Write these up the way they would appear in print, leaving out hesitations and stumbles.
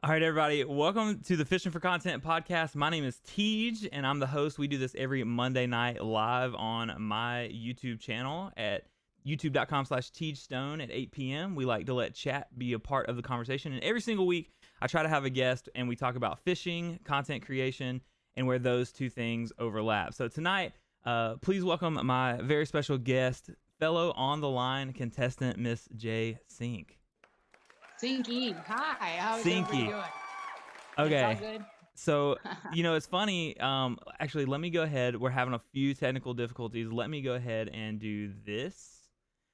All right, everybody. Welcome to the Fishing for Content podcast. My name is Tej, and I'm the host. We do this every Monday night live on my YouTube channel at youtube.com/teejstone at 8 p.m. We like to let chat be a part of the conversation. And every single week, I try to have a guest, and we talk about fishing, content creation, and where those two things overlap. So tonight, please welcome my very special guest, fellow on the line contestant, Miss Jay Sinke. Sinke, hi. How's everybody Sinke. doing? Okay. It's all good. So, it's funny. Actually, let me go ahead. We're having a few technical difficulties. Let me go ahead and do this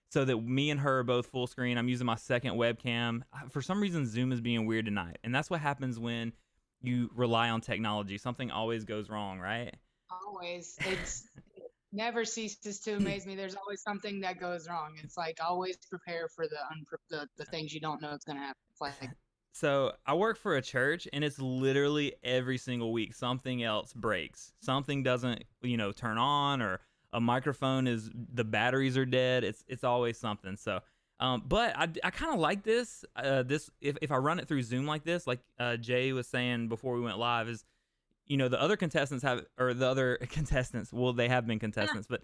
so that me and her are both full screen. I'm using my second webcam. For some reason, Zoom is being weird tonight. And that's what happens when you rely on technology. Something always goes wrong, right? Always. It never ceases to amaze me. There's always something that goes wrong. It's like always prepare for the things you don't know it's going to happen. It's like So I work for a church, and it's literally every single week something else breaks. Something doesn't, turn on, or a microphone the batteries are dead. It's always something. So, but I kind of like this. If I run it through Zoom like this, like Jay was saying before we went live, is the other contestants well, they have been contestants, but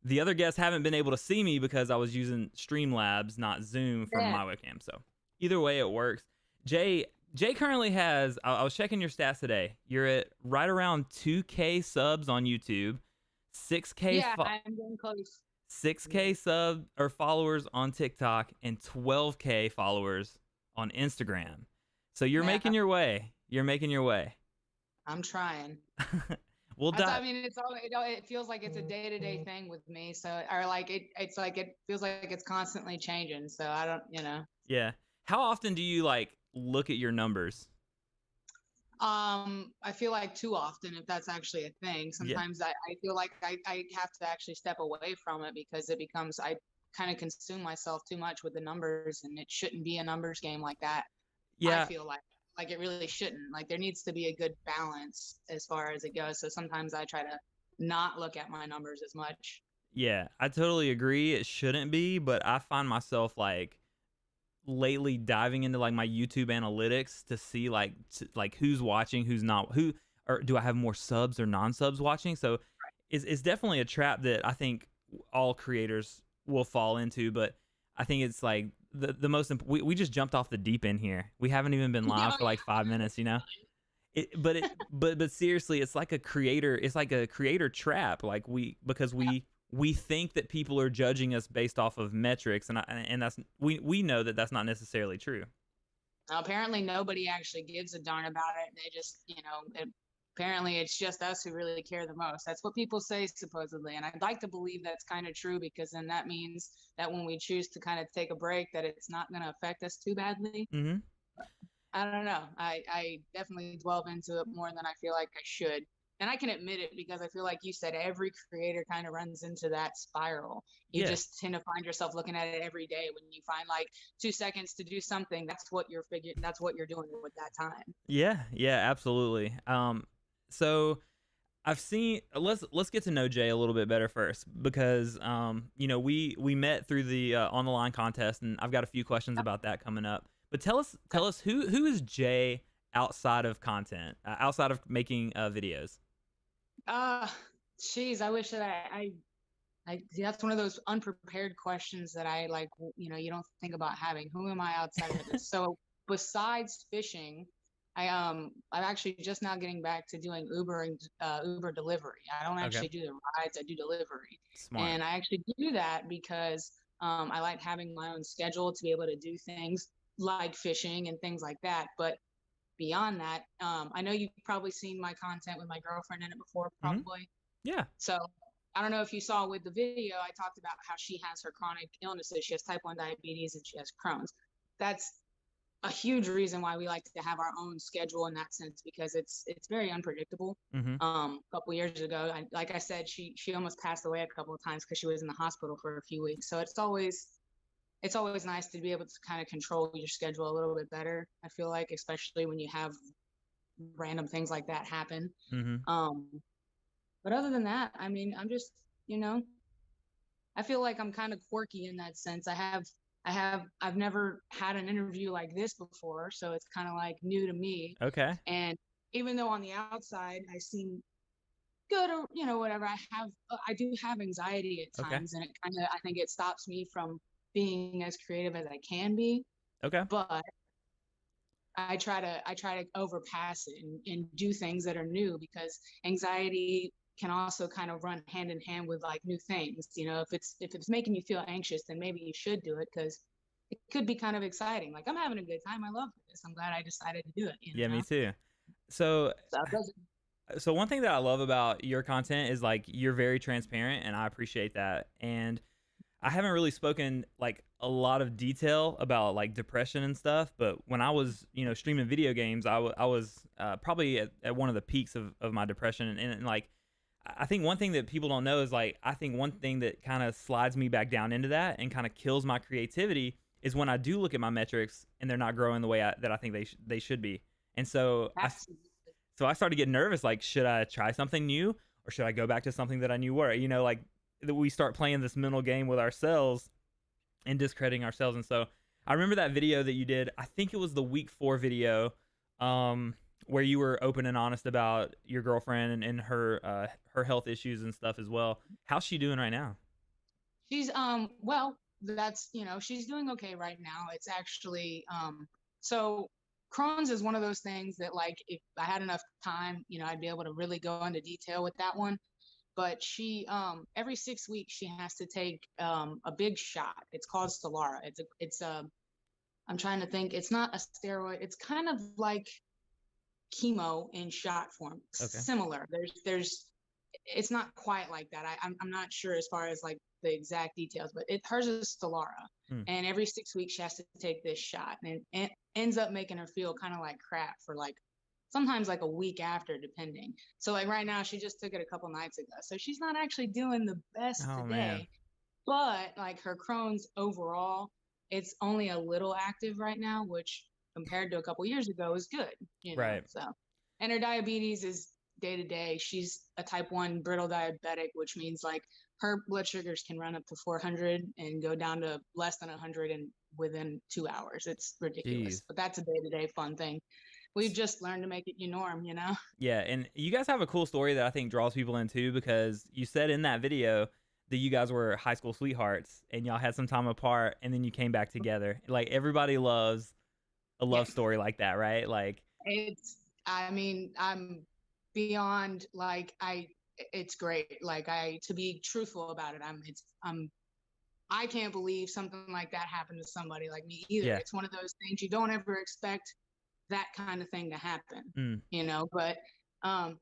the other guests haven't been able to see me because I was using Streamlabs, not Zoom, from my webcam. So either way, it works. Jay currently has, I was checking your stats today. You're at right around 2K subs on YouTube, 6K I'm getting close. 6K followers on TikTok, and 12K followers on Instagram. So you're making your way. I'm trying. Well, I mean, it feels like it's a day-to-day thing with me. So, or like it feels like it's constantly changing. So I don't. Yeah. How often do you look at your numbers? I feel like too often, if that's actually a thing. Sometimes I feel like I have to actually step away from it because I kind of consume myself too much with the numbers, and it shouldn't be a numbers game like that. Yeah. I feel like it really shouldn't. Like there needs to be a good balance as far as it goes. So sometimes I try to not look at my numbers as much. Yeah, I totally agree. It shouldn't be, but I find myself lately diving into my YouTube analytics to see who's watching, who's not, or do I have more subs or non-subs watching. So it's definitely a trap that I think all creators will fall into, but I think it's the most we just jumped off the deep end here. We haven't even been live for 5 minutes, but seriously, it's like a creator trap. Because we think that people are judging us based off of metrics, and that's we know that that's not necessarily true. Apparently nobody actually gives a darn about it. They just, apparently it's just us who really care the most. That's what people say, supposedly. And I'd like to believe that's kind of true, because then that means that when we choose to kind of take a break, that it's not going to affect us too badly. Mm-hmm. I don't know. I definitely delve into it more than I feel like I should. And I can admit it because I feel like you said every creator kind of runs into that spiral. You just tend to find yourself looking at it every day. When you find 2 seconds to do something, that's what you're doing with that time. Yeah, absolutely. So I've seen, let's get to know Jay a little bit better first, because we met through the on the line contest, and I've got a few questions about that coming up. But tell us who is Jay outside of content, outside of making videos? Geez, I wish that I that's one of those unprepared questions that I you don't think about having. Who am I outside of this? So besides fishing, I'm actually just now getting back to doing Uber and Uber delivery. I don't actually do the rides, I do delivery. Smart. And I actually do that because I like having my own schedule to be able to do things like fishing and things like that. But beyond that, I know you've probably seen my content with my girlfriend in it before, probably. Mm-hmm. Yeah. So I don't know if you saw with the video, I talked about how she has her chronic illnesses. She has type 1 diabetes and she has Crohn's. That's a huge reason why we like to have our own schedule in that sense, because it's very unpredictable. Mm-hmm. A couple years ago, like I said, she almost passed away a couple of times because she was in the hospital for a few weeks. So it's always nice to be able to kind of control your schedule a little bit better, I feel like, especially when you have random things like that happen. Mm-hmm. But other than that, I mean, I'm just, I feel like I'm kind of quirky in that sense. I have I've never had an interview like this before, so it's kind of like new to me. Okay. And even though on the outside I seem good or whatever, I do have anxiety at Okay. times, and it kind of, I think it stops me from being as creative as I can be. Okay. But I try to overpass it and do things that are new, because anxiety can also kind of run hand in hand with like new things. If it's making you feel anxious, then maybe you should do it, because it could be kind of exciting. Like, I'm having a good time. I love this. I'm glad I decided to do it, Yeah, me too. So So it doesn't. so one thing that I love about your content is like you're very transparent, and I appreciate that. And I haven't really spoken like a lot of detail about like depression and stuff, but when I was, streaming video games, I was probably at one of the peaks of my depression. And like, I think one thing that people don't know is like, I think one thing that kind of slides me back down into that and kind of kills my creativity is when I do look at my metrics and they're not growing the way that I think they should be. And Absolutely. so I started getting nervous. Like, should I try something new, or should I go back to something that I knew were, like we start playing this mental game with ourselves and discrediting ourselves. And so I remember that video that you did. I think it was the week 4 video, where you were open and honest about your girlfriend and her health issues and stuff as well. How's she doing right now? She's well, that's she's doing okay right now. It's actually so Crohn's is one of those things that, like, if I had enough time, I'd be able to really go into detail with that one. But she every 6 weeks she has to take a big shot. It's called Stelara. It's a I'm trying to think. It's not a steroid. It's kind of like chemo in shot form. Okay. Similar. There's it's not quite like that. I'm not sure as far as like the exact details, but hers is Stelara, Hmm. and every 6 weeks she has to take this shot, and it ends up making her feel kind of like crap for like sometimes like a week after, depending. So like right now, she just took it a couple nights ago, so she's not actually doing the best Oh man. today. But like her Crohn's overall, it's only a little active right now, which compared to a couple years ago is good, Right. So, and her diabetes is day to day. She's a type 1 brittle diabetic, which means like her blood sugars can run up to 400 and go down to less than 100 and within 2 hours. It's ridiculous, Jeez. but that's a day to day fun thing. We've just learned to make it your norm. Yeah, and you guys have a cool story that I think draws people in too, because you said in that video that you guys were high school sweethearts and y'all had some time apart and then you came back together. Like, everybody loves a Yeah, love story like that, right? Like, I mean, I'm beyond like, it's great. Like, to be truthful about it, I can't believe something like that happened to somebody like me either. yeah. It's one of those things you don't ever expect that kind of thing to happen, Mm, but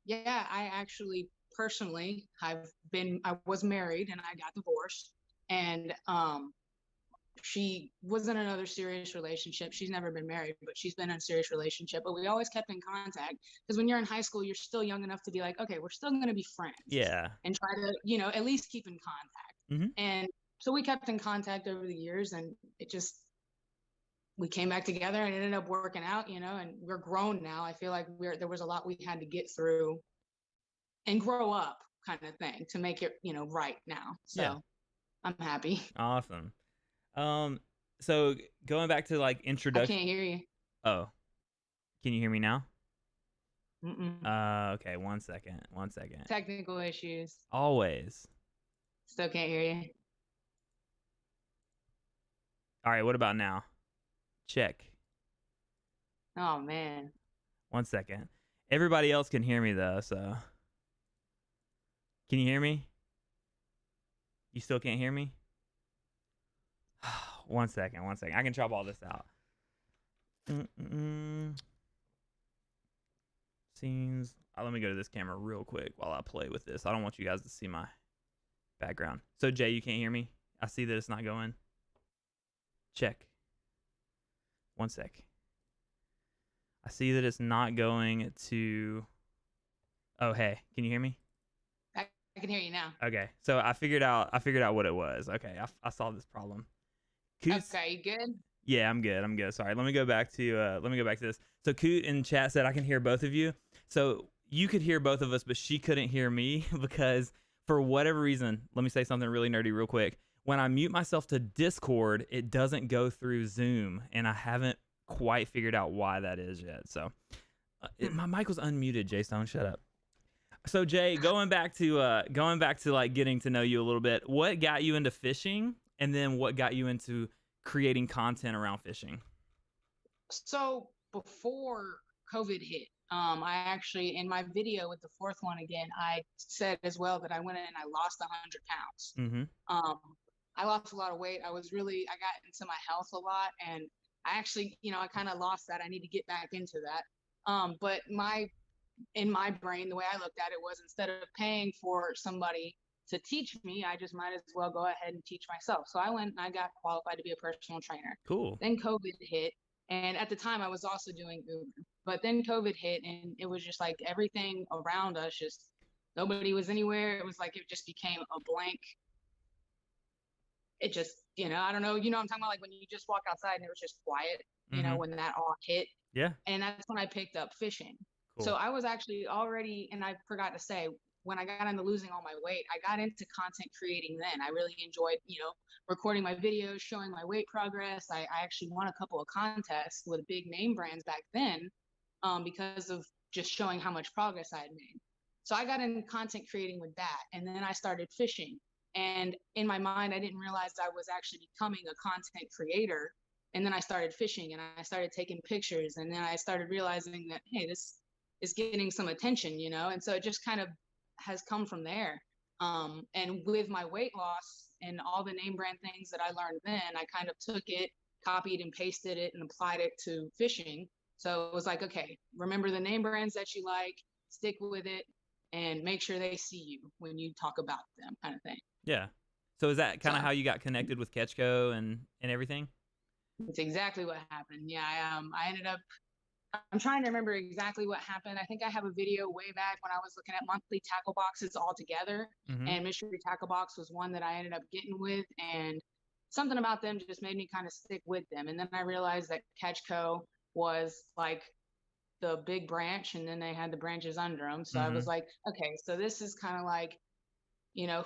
yeah, I actually personally I was married and I got divorced, and she was in another serious relationship. She's never been married, but she's been in a serious relationship. But we always kept in contact, because when you're in high school, you're still young enough to be like, okay, we're still going to be friends yeah. and try to, at least keep in contact. Hmm. And so we kept in contact over the years, and we came back together and it ended up working out, and we're grown now. I feel like there was a lot we had to get through and grow up, kind of thing, to make it, right now. Yeah. So I'm happy. Awesome. So going back to like I introduction. can't hear you. Oh, can you hear me now? Mm-mm. Okay. One second. One second. Technical issues. Always. Still can't hear you. All right. What about now? Check. Oh man. One second. Everybody else can hear me though, so can you hear me? You still can't hear me? One second. One second. I can chop all this out. Scenes. Let me go to this camera real quick while I play with this. I don't want you guys to see my background. So Jay, you can't hear me? I see that it's not going. Check. One sec. I see that it's not going to. Oh, hey, can you hear me? I can hear you now. Okay, so I figured out what it was. Okay, I solved this problem. Okay, you good? Yeah, I'm good. I'm good. Sorry. Let me go back to this. So Coot in chat said I can hear both of you. So you could hear both of us, but she couldn't hear me because for whatever reason, let me say something really nerdy real quick. when I mute myself to Discord, it doesn't go through Zoom, and I haven't quite figured out why that is yet. So my mic was unmuted. Jay Stone, shut up. So Jay, going back to like getting to know you a little bit, what got you into fishing, and then what got you into creating content around fishing? So before COVID hit, I actually, in my video with the fourth one again, I said as well that I went in and I lost 100 pounds. I lost a lot of weight. I got into my health a lot, and I actually, I kind of lost that. I need to get back into that. But in my brain, the way I looked at it was, instead of paying for somebody to teach me, I just might as well go ahead and teach myself. So I went and I got qualified to be a personal trainer. Cool. Then COVID hit. And at the time I was also doing Uber, but then COVID hit, and it was just like everything around us, just nobody was anywhere. It was like, it just became a blank. It just, I don't know, what I'm talking about, like when you just walk outside and it was just quiet, when that all hit. Yeah. And that's when I picked up fishing. Cool. So I was actually already, and I forgot to say, when I got into losing all my weight, I got into content creating then. I really enjoyed, recording my videos, showing my weight progress. I actually won a couple of contests with big name brands back then, because of just showing how much progress I had made. So I got into content creating with that. And then I started fishing. And in my mind, I didn't realize I was actually becoming a content creator. And then I started fishing, and I started taking pictures. And then I started realizing that, hey, this is getting some attention, And so it just kind of has come from there. And with my weight loss and all the name brand things that I learned then, I kind of took it, copied and pasted it, and applied it to fishing. So it was like, okay, remember the name brands that you like, stick with it, and make sure they see you when you talk about them, kind of thing. Yeah. So is that kind of how you got connected with Ketchko and everything? It's exactly what happened. Yeah, I ended up, I'm trying to remember exactly what happened. I think I have a video way back when I was looking at monthly tackle boxes all together. And Mystery Tackle Box was one that I ended up getting with, and something about them just made me kind of stick with them. And then I realized that Ketchko was like the big branch, and then they had the branches under them. So I was like, okay, so this is kind of like,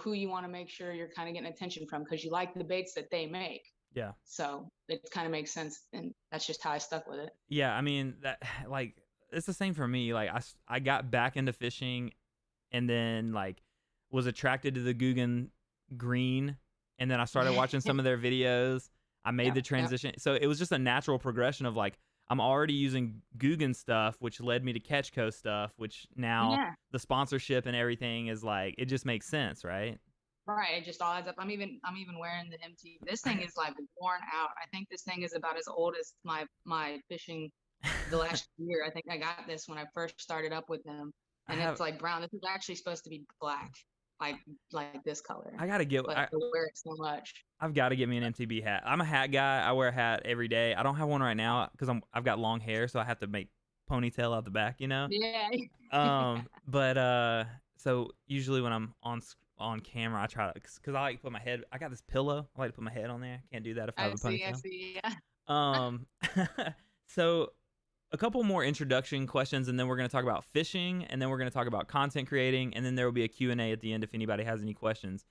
who you want to make sure you're kind of getting attention from, because you like the baits that they make. Yeah. So it kind of makes sense, and that's just how I stuck with it. Yeah, I mean, that, like, it's the same for me. Like, I got back into fishing, and then like was attracted to the Guggen green, and then I started watching some of their videos. I made the transition. So it was just a natural progression of like, I'm already using Guggen stuff, which led me to Ketchko stuff, which now the sponsorship and everything is like, it just makes sense, right? Right, it just all adds up. I'm even wearing the MT. This thing is like worn out. I think this thing is about as old as my fishing. The last year, I think I got this when I first started up with them, and it's like brown. This is actually supposed to be black, like this color. I gotta get. But I wear it so much. I've got to get me an MTB hat. I'm a hat guy. I wear a hat every day. I don't have one right now because I've got long hair, so I have to make ponytail out the back. Yeah. But so usually when I'm on camera, I try to, because I like to put my head. I got this pillow. I like to put my head on there. Can't do that if I have a ponytail. I see. Yeah. So a couple more introduction questions, and then we're going to talk about fishing, and then we're going to talk about content creating, and then there will be a Q&A at the end if anybody has any questions.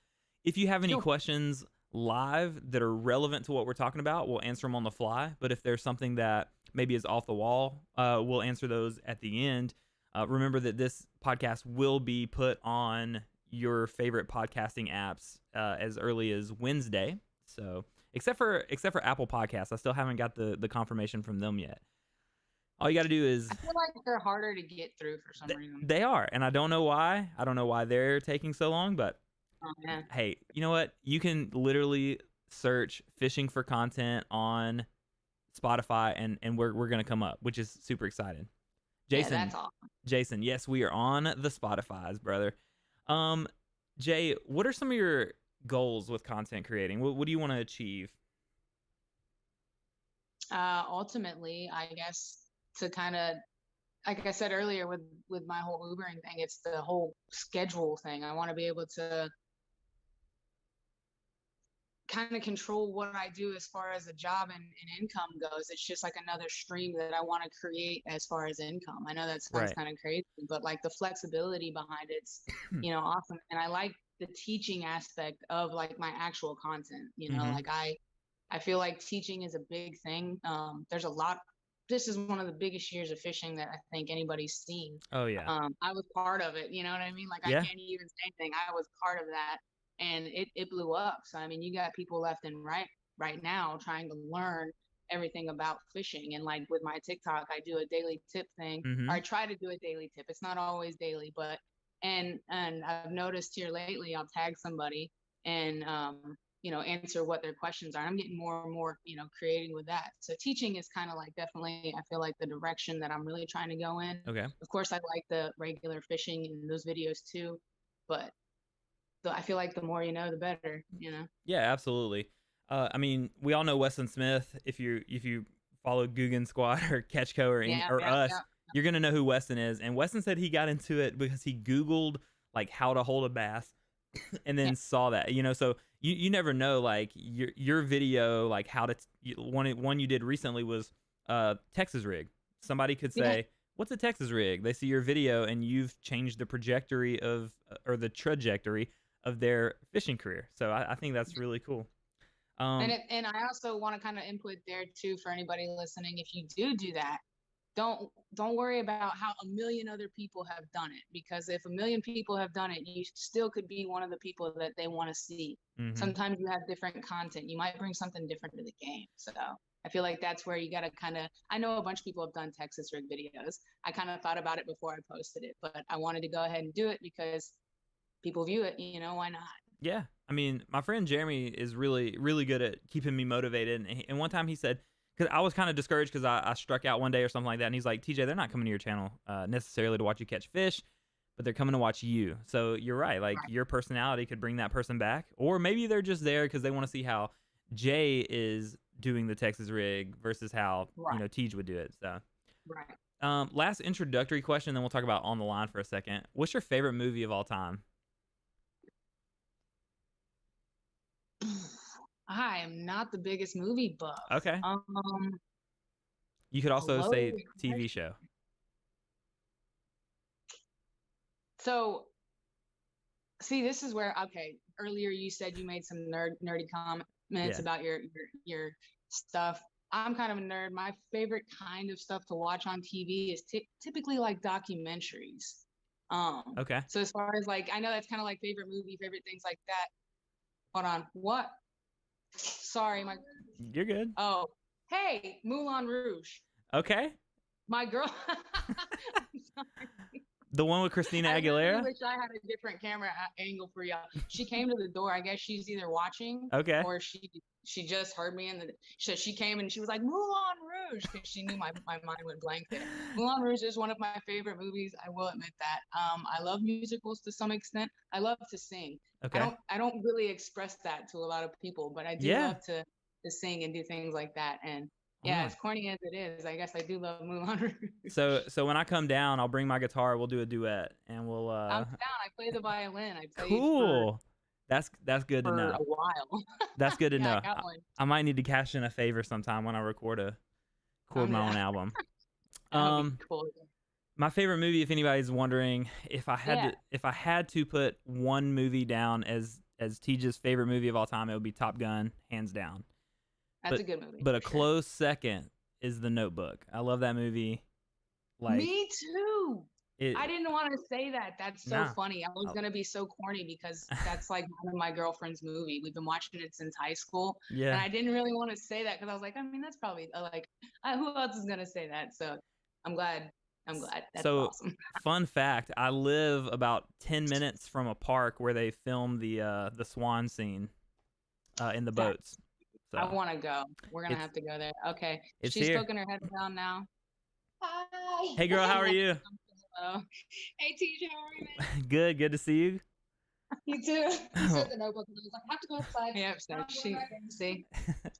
If you have any questions live that are relevant to what we're talking about, we'll answer them on the fly. But if there's something that maybe is off the wall, we'll answer those at the end. Remember that this podcast will be put on your favorite podcasting apps as early as Wednesday. So except for Apple Podcasts, I still haven't got the confirmation from them yet. All you got to do is, I feel like they're harder to get through for some reason. They are, and I don't know why. I don't know why they're taking so long, but hey, you know what? You can literally search fishing for content on Spotify, and we're gonna come up, which is super exciting. Jason, that's awesome. Jason, yes, we are on the Spotify's, brother. Jay, what are some of your goals with content creating? What do you want to achieve? Ultimately, I guess, to kind of, like I said earlier, with my whole Ubering thing, it's the whole schedule thing. I want to be able to kind of control what I do as far as a job and income goes. It's just like another stream that I want to create as far as income. I know that sounds kind of crazy, but like the flexibility behind it's, awesome. And I like the teaching aspect of like my actual content. Mm-hmm. Like I feel like teaching is a big thing. There's a lot. This is one of the biggest years of fishing that I think anybody's seen. Oh yeah. I was part of it. You know what I mean? Like I Yeah. can't even say anything. I was part of that, and it blew up. So I mean, you got people left and right now trying to learn everything about fishing. And like with my TikTok, I do a daily tip thing, Mm-hmm. or I try to do a daily tip. It's not always daily, but and I've noticed here lately, I'll tag somebody and answer what their questions are. I'm getting more and more, creating with that. So teaching is kind of like definitely, I feel like the direction that I'm really trying to go in. Okay. Of course, I like the regular fishing and those videos too, but I feel like the more you know, the better. Yeah, absolutely. I mean, we all know Weston Smith. If you follow Guggen Squad or Catchco or Yeah, or yeah, us, yeah. you're gonna know who Weston is. And Weston said he got into it because he Googled like how to hold a bass, and then Yeah. saw that. So you never know. Like your video, like how to one you did recently was Texas rig. Somebody could say, Yeah. "What's a Texas rig?" They see your video, and you've changed the trajectory of or the trajectory of their fishing career. So I think that's really cool. And I also want to kind of input there too for anybody listening. If you do that, don't worry about how a million other people have done it, because if a million people have done it, you still could be one of the people that they want to see. Mm-hmm. Sometimes you have different content. You might bring something different to the game. So I feel like that's where you got to kind of, I know a bunch of people have done Texas rig videos. I kind of thought about it before I posted it, but I wanted to go ahead and do it because people view it, why not? Yeah. I mean, my friend Jeremy is really, really good at keeping me motivated. And one time he said, because I was kind of discouraged because I struck out one day or something like that. And he's like, TJ, they're not coming to your channel necessarily to watch you catch fish, but they're coming to watch you. So you're right. Like your personality could bring that person back. Or maybe they're just there because they want to see how Jay is doing the Texas rig versus how, Tej would do it. So, last introductory question, then we'll talk about On the Line for a second. What's your favorite movie of all time? I am not the biggest movie buff. Okay. You could also say TV show. So, see, this is where, okay, earlier you said you made some nerdy comments about your stuff. I'm kind of a nerd. My favorite kind of stuff to watch on TV is typically like documentaries. Okay. So as far as like, I know that's kind of like favorite movie, favorite things like that. Hold on. What? Sorry, You're good. Oh, hey, Moulin Rouge. Okay. My girl. I'm sorry. The one with Christina Aguilera? I wish I had a different camera angle for y'all. She came to the door. I guess she's either watching or she just heard me, and so she came and she was like, Moulin Rouge, because she knew my mind went blank there. Moulin Rouge is one of my favorite movies. I will admit that. I love musicals to some extent. I love to sing. Okay. I don't really express that to a lot of people, but I do love to sing and do things like that. And as corny as it is, I guess I do love Moulin Rouge. So when I come down, I'll bring my guitar. We'll do a duet, and we'll. I'm down. I play the violin. I play cool. That's good to know. For a while. That's good to know. I got one. I might need to cash in a favor sometime when I record my own album. Cool. My favorite movie, if anybody's wondering, if I had to put one movie down as Tej's favorite movie of all time, it would be Top Gun, hands down. That's a good movie. But a close second is The Notebook. I love that movie. Like, me too. I didn't want to say that. That's so funny. I was going to be so corny because that's like one of my girlfriend's movie. We've been watching it since high school. Yeah. And I didn't really want to say that because I was like, I mean, that's probably like, who else is going to say that? So I'm glad. That's awesome. Fun fact, I live about 10 minutes from a park where they filmed the swan scene in the boats. So I want to go. We're going to have to go there. Okay. She's poking her head down now. Hi. Hey, girl, how are you? Hello. Hey, TJ, how are you, man? Good to see you. You too. He said The Notebook, and I was like, I have to go outside. Yep, so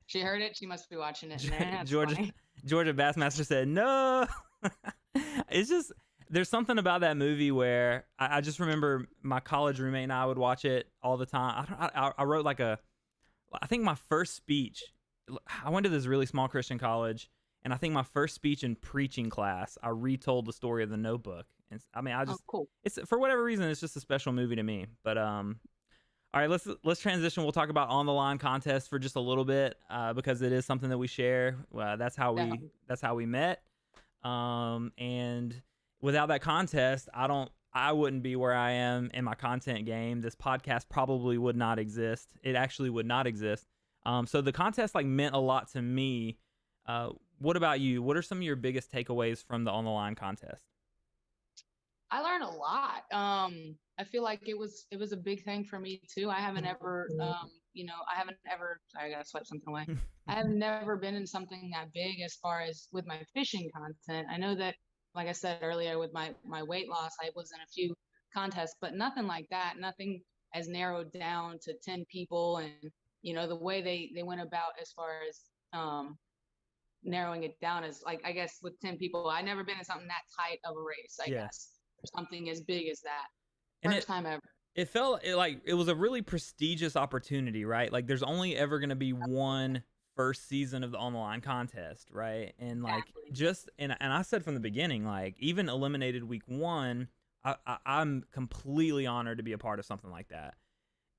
she heard it. She must be watching it. Georgia Bassmaster said, no. It's just, there's something about that movie where I just remember my college roommate and I would watch it all the time. I wrote I think my first speech, I went to this really small Christian college, and I think my first speech in preaching class, I retold the story of The Notebook. And I mean, cool. It's for whatever reason, it's just a special movie to me. But All right, let's transition. We'll talk about on the line contest for just a little bit because it is something that we share. Definitely. That's how we met. And without that contest, I wouldn't be where I am in my content game. This podcast probably would not exist. It actually would not exist. So the contest like meant a lot to me. What about you? What are some of your biggest takeaways from the on the line contest? I learned a lot. I feel like it was a big thing for me too. I haven't ever, I haven't ever. Sorry, I gotta swipe something away. I have never been in something that big as far as with my fishing content. I know that, like I said earlier, with my weight loss, I was in a few contests, but nothing like that. Nothing as narrowed down to 10 people, and the way they went about as far as narrowing it down is like, I guess with 10 people, I never been in something that tight of a race. I Yeah, guess something as big as that. and First time ever. it felt like it was a really prestigious opportunity, right? Like there's only ever going to be one first season of the on the line contest, right? And like Exactly. and I said from the beginning, like even eliminated week 1, I'm completely honored to be a part of something like that.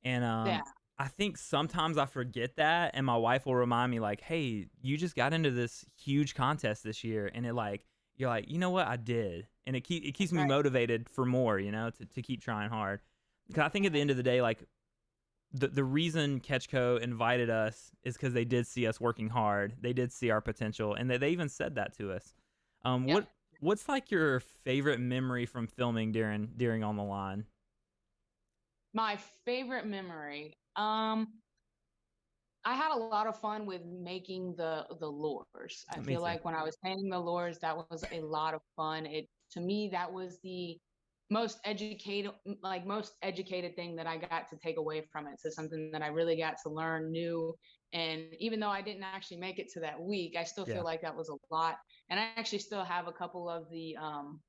And Yeah. I think sometimes I forget that, and my wife will remind me like, "Hey, you just got into this huge contest this year," and you're like, you know what, I did, and it keeps me Right. motivated for more, to keep trying hard. Because I think at the end of the day, like the reason Ketchco invited us is because they did see us working hard, they did see our potential, and they even said that to us. Yep. What's like your favorite memory from filming during on the line? My favorite memory. I had a lot of fun with making the lures. I Me feel too. like when I was painting the lures, that was a lot of fun. It to me that was the most educated thing that I got to take away from it. So something that I really got to learn new. And even though I didn't actually make it to that week, I still Yeah, feel like that was a lot. And I actually still have a couple of the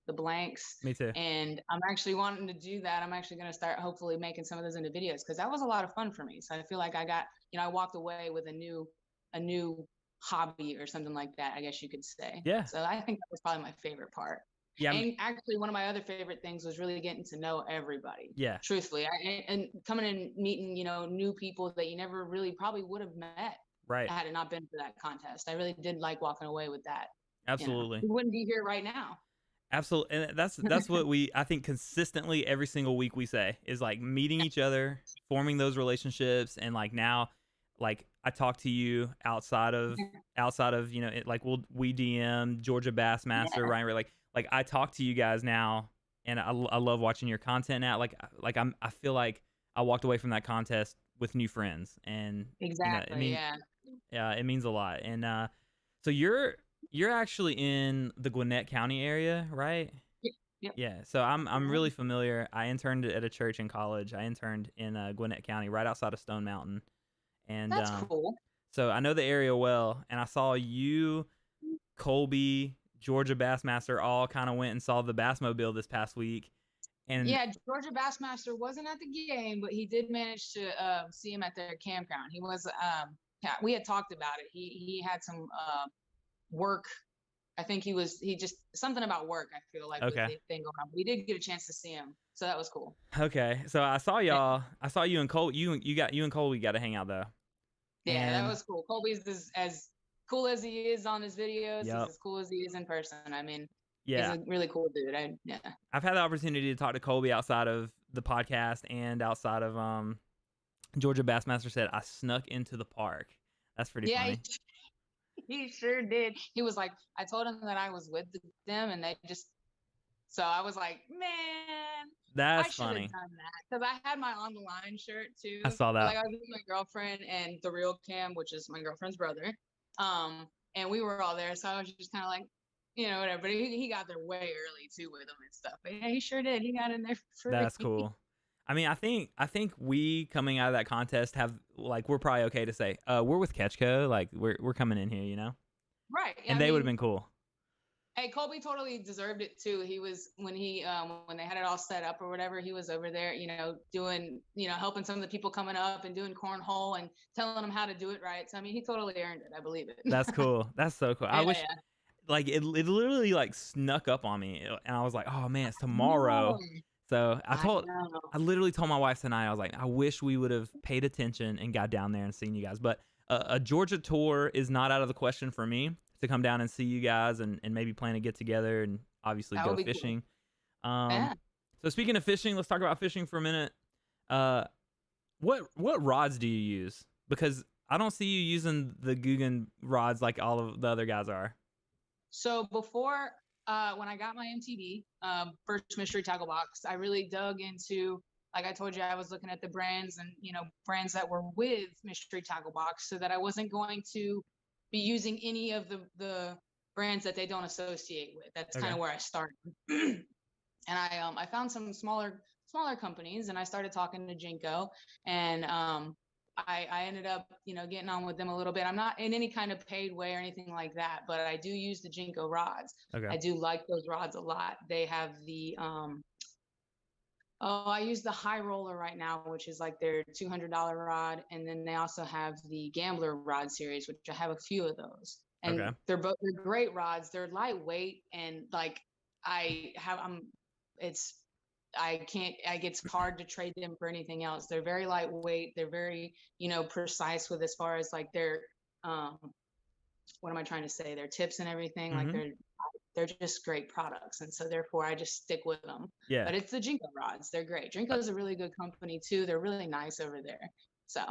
blanks, me too. and I'm actually wanting to do that. I'm actually going to start hopefully making some of those into videos because that was a lot of fun for me. So I feel like I walked away with a new hobby or something like that, I guess you could say. Yeah, So I think that was probably my favorite part. yeah, And actually, one of my other favorite things was really getting to know everybody. yeah. Truthfully, and coming and meeting, new people that you never really probably would have met Right. had it not been for that contest. I really did like walking away with that. Absolutely. We wouldn't be here right now. Absolutely. And that's what I think consistently every single week we say is like meeting each other, forming those relationships, and like now like I talk to you outside of, like we DM Georgia Bassmaster, Yeah, Ryan Ray, like I talk to you guys now, and I love watching your content now. I feel like I walked away from that contest with new friends, and it exactly. means Yeah. yeah, it means a lot. And so you're actually in the Gwinnett County area, right? Yep. Yep. Yeah. So I'm really familiar. I interned at a church in college. I interned in Gwinnett County, right outside of Stone Mountain, and That's cool. so I know the area well. And I saw you, Colby, Georgia Bassmaster all kind of went and saw the Bassmobile this past week. And Yeah, Georgia Bassmaster wasn't at the game, but he did manage to see him at their campground. He was, yeah, we had talked about it. He had some work. I think he just something about work. I feel like with okay, the thing going on. But we did get a chance to see him, so that was cool. okay. So I saw Yeah, y'all. I saw you and Cole. You and Colby got to hang out though. yeah, that And was cool. Colby's as cool as he is on his videos. He's yep, as cool as he is in person. I mean, he's yeah. a really cool dude. Yeah. I've had the opportunity to talk to Colby outside of the podcast and outside of Georgia Bassmaster said I snuck into the park. That's pretty Yeah, funny. he sure did. He was like, I told him that I was with them, and they just. So I was like, man, I That's should have funny. done that because I had my on the line shirt too. I saw But like that. I was with my girlfriend and the real Cam, which is my girlfriend's brother. And we were all there, so I was just kind of like, whatever. But he got there way early too with him and stuff. But yeah, he sure did. He got in there for That's free. cool. I mean, I think we coming out of that contest have like we're probably okay to say we're with Ketchco, like we're coming in here. Right. And I they would have mean, been cool. hey, Colby totally deserved it too. He was when they had it all set up or whatever, he was over there, doing, helping some of the people coming up and doing cornhole and telling them how to do it right. So I mean, he totally earned it. I believe it. That's cool. That's so cool. I Yeah, wish yeah. like it literally like snuck up on me and I was like, "Oh man, it's No. tomorrow." So I know. I literally told my wife tonight, I was like, I wish we would have paid attention and got down there and seen you guys. But a Georgia tour is not out of the question for me to come down and see you guys and maybe plan to get together and obviously That go would be cool. fishing. Um, Yeah. so speaking of fishing, let's talk about fishing for a minute. Uh, what rods do you use? Because I don't see you using the Guggen rods like all of the other guys are. So before, when I got my MTB, first mystery tackle box, I really dug into, like I told you, I was looking at the brands and, brands that were with mystery tackle box so that I wasn't going to be using any of the brands that they don't associate with. That's kind Okay. of where I started. And I found some smaller companies and I started talking to Jinko and I ended up, getting on with them a little bit. I'm not in any kind of paid way or anything like that, but I do use the Jinko rods. Okay. I do like those rods a lot. They have the I use the High Roller right now, which is like their $200 rod, and then they also have the Gambler rod series, which I have a few of those. And Okay. they're great rods. They're lightweight and like I have it's it's hard to trade them for anything else. They're very lightweight. They're very, precise with as far as like their, what am I trying to say? Their tips and everything. Like Mm-hmm. they're just great products. And so therefore I just stick with them. Yeah. But it's the Jinko rods. They're great. Jinko is a really good company too. They're really nice over there. So.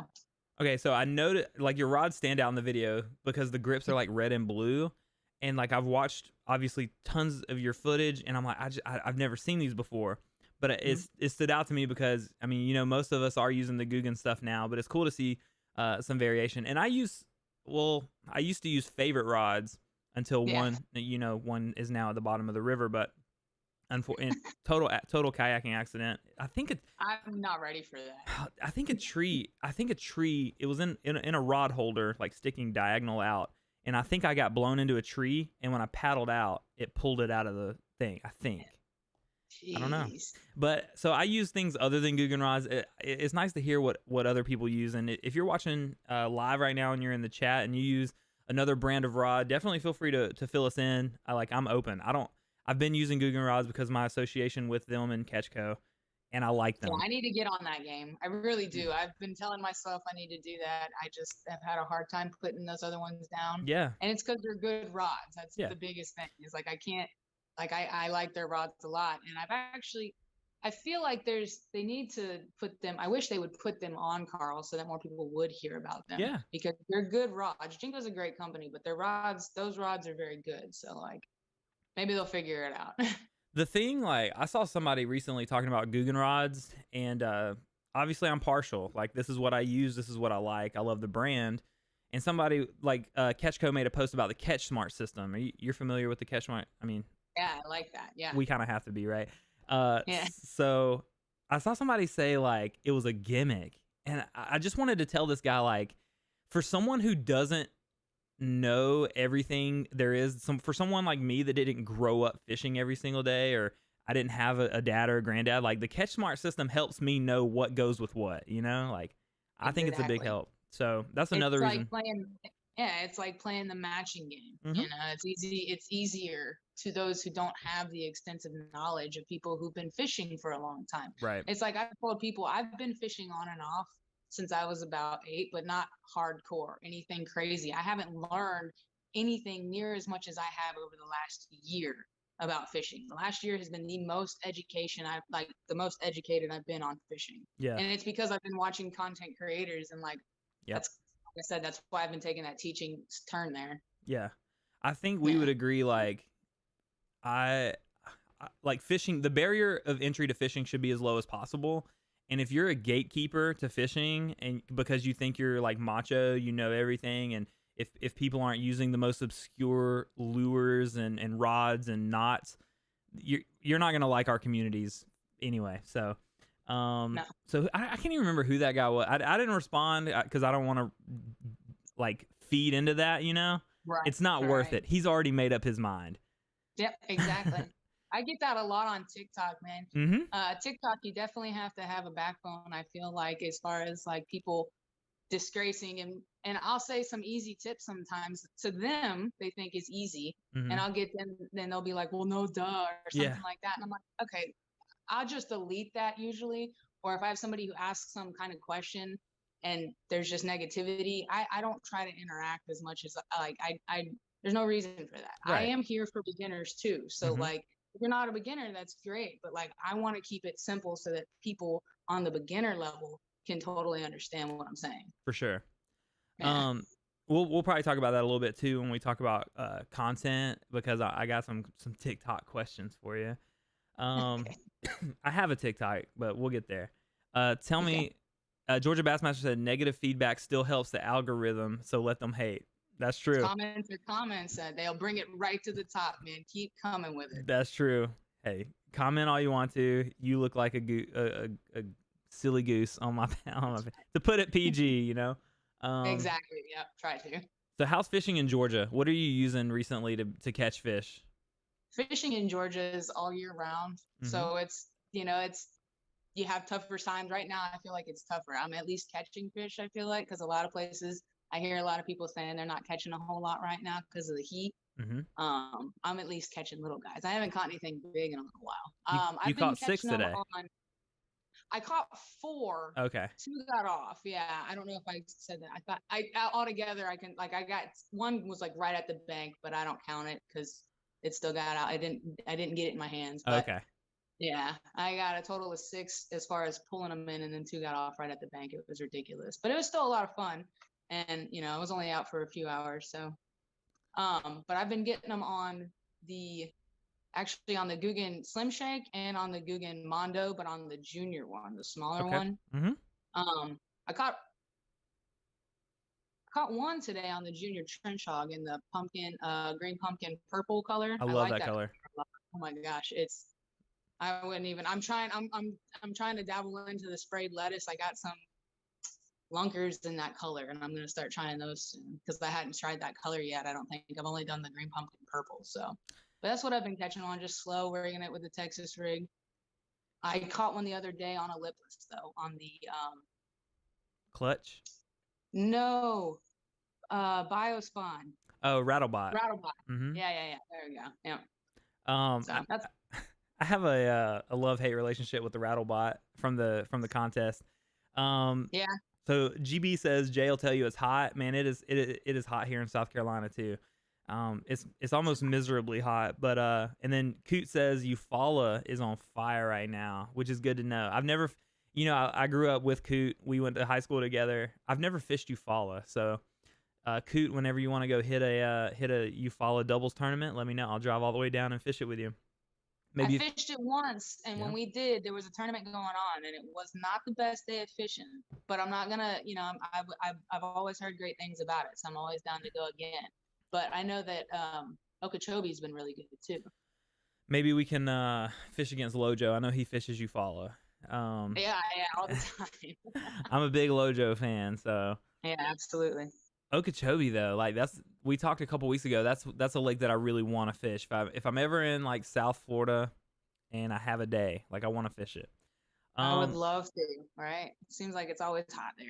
Okay, so I noticed like your rods stand out in the video because the grips are like red and blue, and like I've watched obviously tons of your footage, and I'm like I've never seen these before, but it stood out to me because I mean most of us are using the Guggen stuff now, but it's cool to see some variation. And I used to use favorite rods until one is now at the bottom of the river, but in total kayaking accident. I'm not ready for that. I think a tree. It was in a rod holder, like sticking diagonal out, and I think I got blown into a tree. And when I paddled out, it pulled it out of the thing. I think. Jeez. I don't know. But so I use things other than Guggen rods. It's nice to hear what other people use. And if you're watching live right now and you're in the chat and you use another brand of rod, definitely feel free to fill us in. I'm open. I've been using Guggen rods because of my association with them and Catchco, and I like them. Yeah, I need to get on that game. I really do. I've been telling myself I need to do that. I just have had a hard time putting those other ones down. Yeah. And it's because they're good rods. That's the biggest thing. Is like I can't, I like their rods a lot. And I feel like they need to put them, I wish they would put them on Carl so that more people would hear about them. Yeah. Because they're good rods. Jinko's a great company, but those rods are very good. So like, maybe they'll figure it out. The thing, like, I saw somebody recently talking about Guggen rods, and obviously I'm partial. Like, this is what I use. This is what I like. I love the brand. And somebody, like, Catchco made a post about the Catch Smart system. You're familiar with the Catch Smart? I mean... Yeah, I like that. Yeah. We kind of have to be, right? Yeah. So I saw somebody say, like, it was a gimmick. And I just wanted to tell this guy, like, for someone who doesn't know everything there is, for someone like me that didn't grow up fishing every single day, or I didn't have a dad or a granddad, like the Catch Smart system helps me know what goes with what, like I think it's a big help. So that's another reason. It's like playing the matching game. It's easier to those who don't have the extensive knowledge of people who've been fishing for a long time. Right. It's like I've told people I've been fishing on and off since I was about 8, but not hardcore, anything crazy. I haven't learned anything near as much as I have over the last year about fishing. The last year has been the most the most educated I've been on fishing. Yeah. And it's because I've been watching content creators and that's, like I said, that's why I've been taking that teaching turn there. Yeah. I think we would agree, like, I like fishing, the barrier of entry to fishing should be as low as possible. And if you're a gatekeeper to fishing and because you think you're like macho, everything, and if people aren't using the most obscure lures and rods and knots, you're not gonna like our communities anyway. So No. So I can't even remember who that guy was. I didn't respond because I don't want to like feed into that, Right, it's not worth it. He's already made up his mind. Yep, exactly. I get that a lot on TikTok, man. Mm-hmm. TikTok, you definitely have to have a backbone, I feel like, as far as like people disgracing and I'll say some easy tips sometimes to them they think is easy, and I'll get them, then they'll be like, well, no, duh, or something like that, and I'm like, okay, I'll just delete that usually. Or if I have somebody who asks some kind of question and there's just negativity, I don't try to interact as much as like I there's no reason for that. I Right. am here for beginners too. So Mm-hmm. like if you're not a beginner, that's great. But like I want to keep it simple so that people on the beginner level can totally understand what I'm saying. For sure. Yeah. Um, we'll probably talk about that a little bit too when we talk about content, because I got some TikTok questions for you. Um, Okay. I have a TikTok, but we'll get there. Tell Okay. me, Georgia Bassmaster said negative feedback still helps the algorithm, so let them hate. That's true. Comments are comments. They'll bring it right to the top, man. Keep coming with it. That's true. Hey, comment all you want to. You look like a silly goose on my to put it PG, you know. Exactly. Yep. Try to. So how's fishing in Georgia? What are you using recently to catch fish? Fishing in Georgia is all year round. Mm-hmm. So it's you have tougher times right now. I feel like it's tougher. I'm at least catching fish, I feel like, because a lot of places I hear a lot of people saying they're not catching a whole lot right now because of the heat. Mm-hmm. I'm at least catching little guys. I haven't caught anything big in a while. You I've been caught six catching them today. on. I caught 4. Okay. 2 got off. Yeah, I don't know if I said that. I thought I altogether I can like I got one was like right at the bank, but I don't count it because it still got out. I didn't get it in my hands, but Okay. yeah, I got a total of 6 as far as pulling them in, and then 2 got off right at the bank. It was ridiculous, but it was still a lot of fun. And I was only out for a few hours, so but I've been getting them on the actually on the Guggen Slim Shake and on the Guggen Mondo, but on the junior one, the smaller Okay. one. Mm-hmm. I caught one today on the junior trench hog in the pumpkin, green pumpkin purple color. I I love like that that color. color a lot. Oh my gosh, I wouldn't even. I'm trying to dabble into the sprayed lettuce. I got some lunkers in that color, and I'm gonna start trying those soon because I hadn't tried that color yet. I don't think I've only done the green pumpkin purple. So, but that's what I've been catching on, just slow rigging it with the Texas rig. I caught one the other day on a lipless though, on the Clutch. no biospawn Oh, Rattlebot. rattlebot. Mm-hmm. Yeah. There we go. Yeah. I, So that's I have a love hate relationship with the Rattlebot from the contest. Um, yeah. so GB says Jay will tell you it's hot. Man, it is hot here in South Carolina too. It's almost miserably hot. But and then Coot says Eufaula is on fire right now, which is good to know. I've never, I grew up with Coot. We went to high school together. I've never fished Eufaula, so. Coot, whenever you want to go hit a Eufaula doubles tournament, let me know. I'll drive all the way down and fish it with you. I Maybe, fished it once, and yeah. when we did, there was a tournament going on, and it was not the best day of fishing. But I'm not gonna, I've always heard great things about it, so I'm always down to go again. But I know that Okeechobee's been really good too. Maybe we can fish against Lojo. I know he fishes Eufaula. Yeah, all the time. I'm a big Lojo fan, so. Yeah, absolutely. Okeechobee though, like we talked a couple weeks ago. That's a lake that I really want to fish. If I'm ever in like South Florida and I have a day, like I want to fish it. I would love to. Right? Seems like it's always hot there.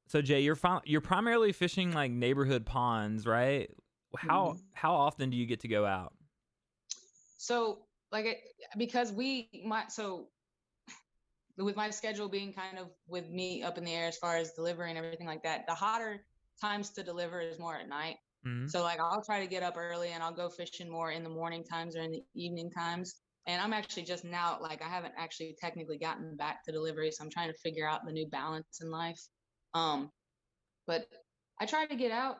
So Jay, you're primarily fishing like neighborhood ponds, right? How Mm-hmm. how often do you get to go out? So because with my schedule being kind of with me up in the air as far as delivery and everything like that, the hotter times to deliver is more at night. Mm-hmm. So like I'll try to get up early and I'll go fishing more in the morning times or in the evening times. And I'm actually just now, like I haven't actually technically gotten back to delivery. So I'm trying to figure out the new balance in life. But I try to get out.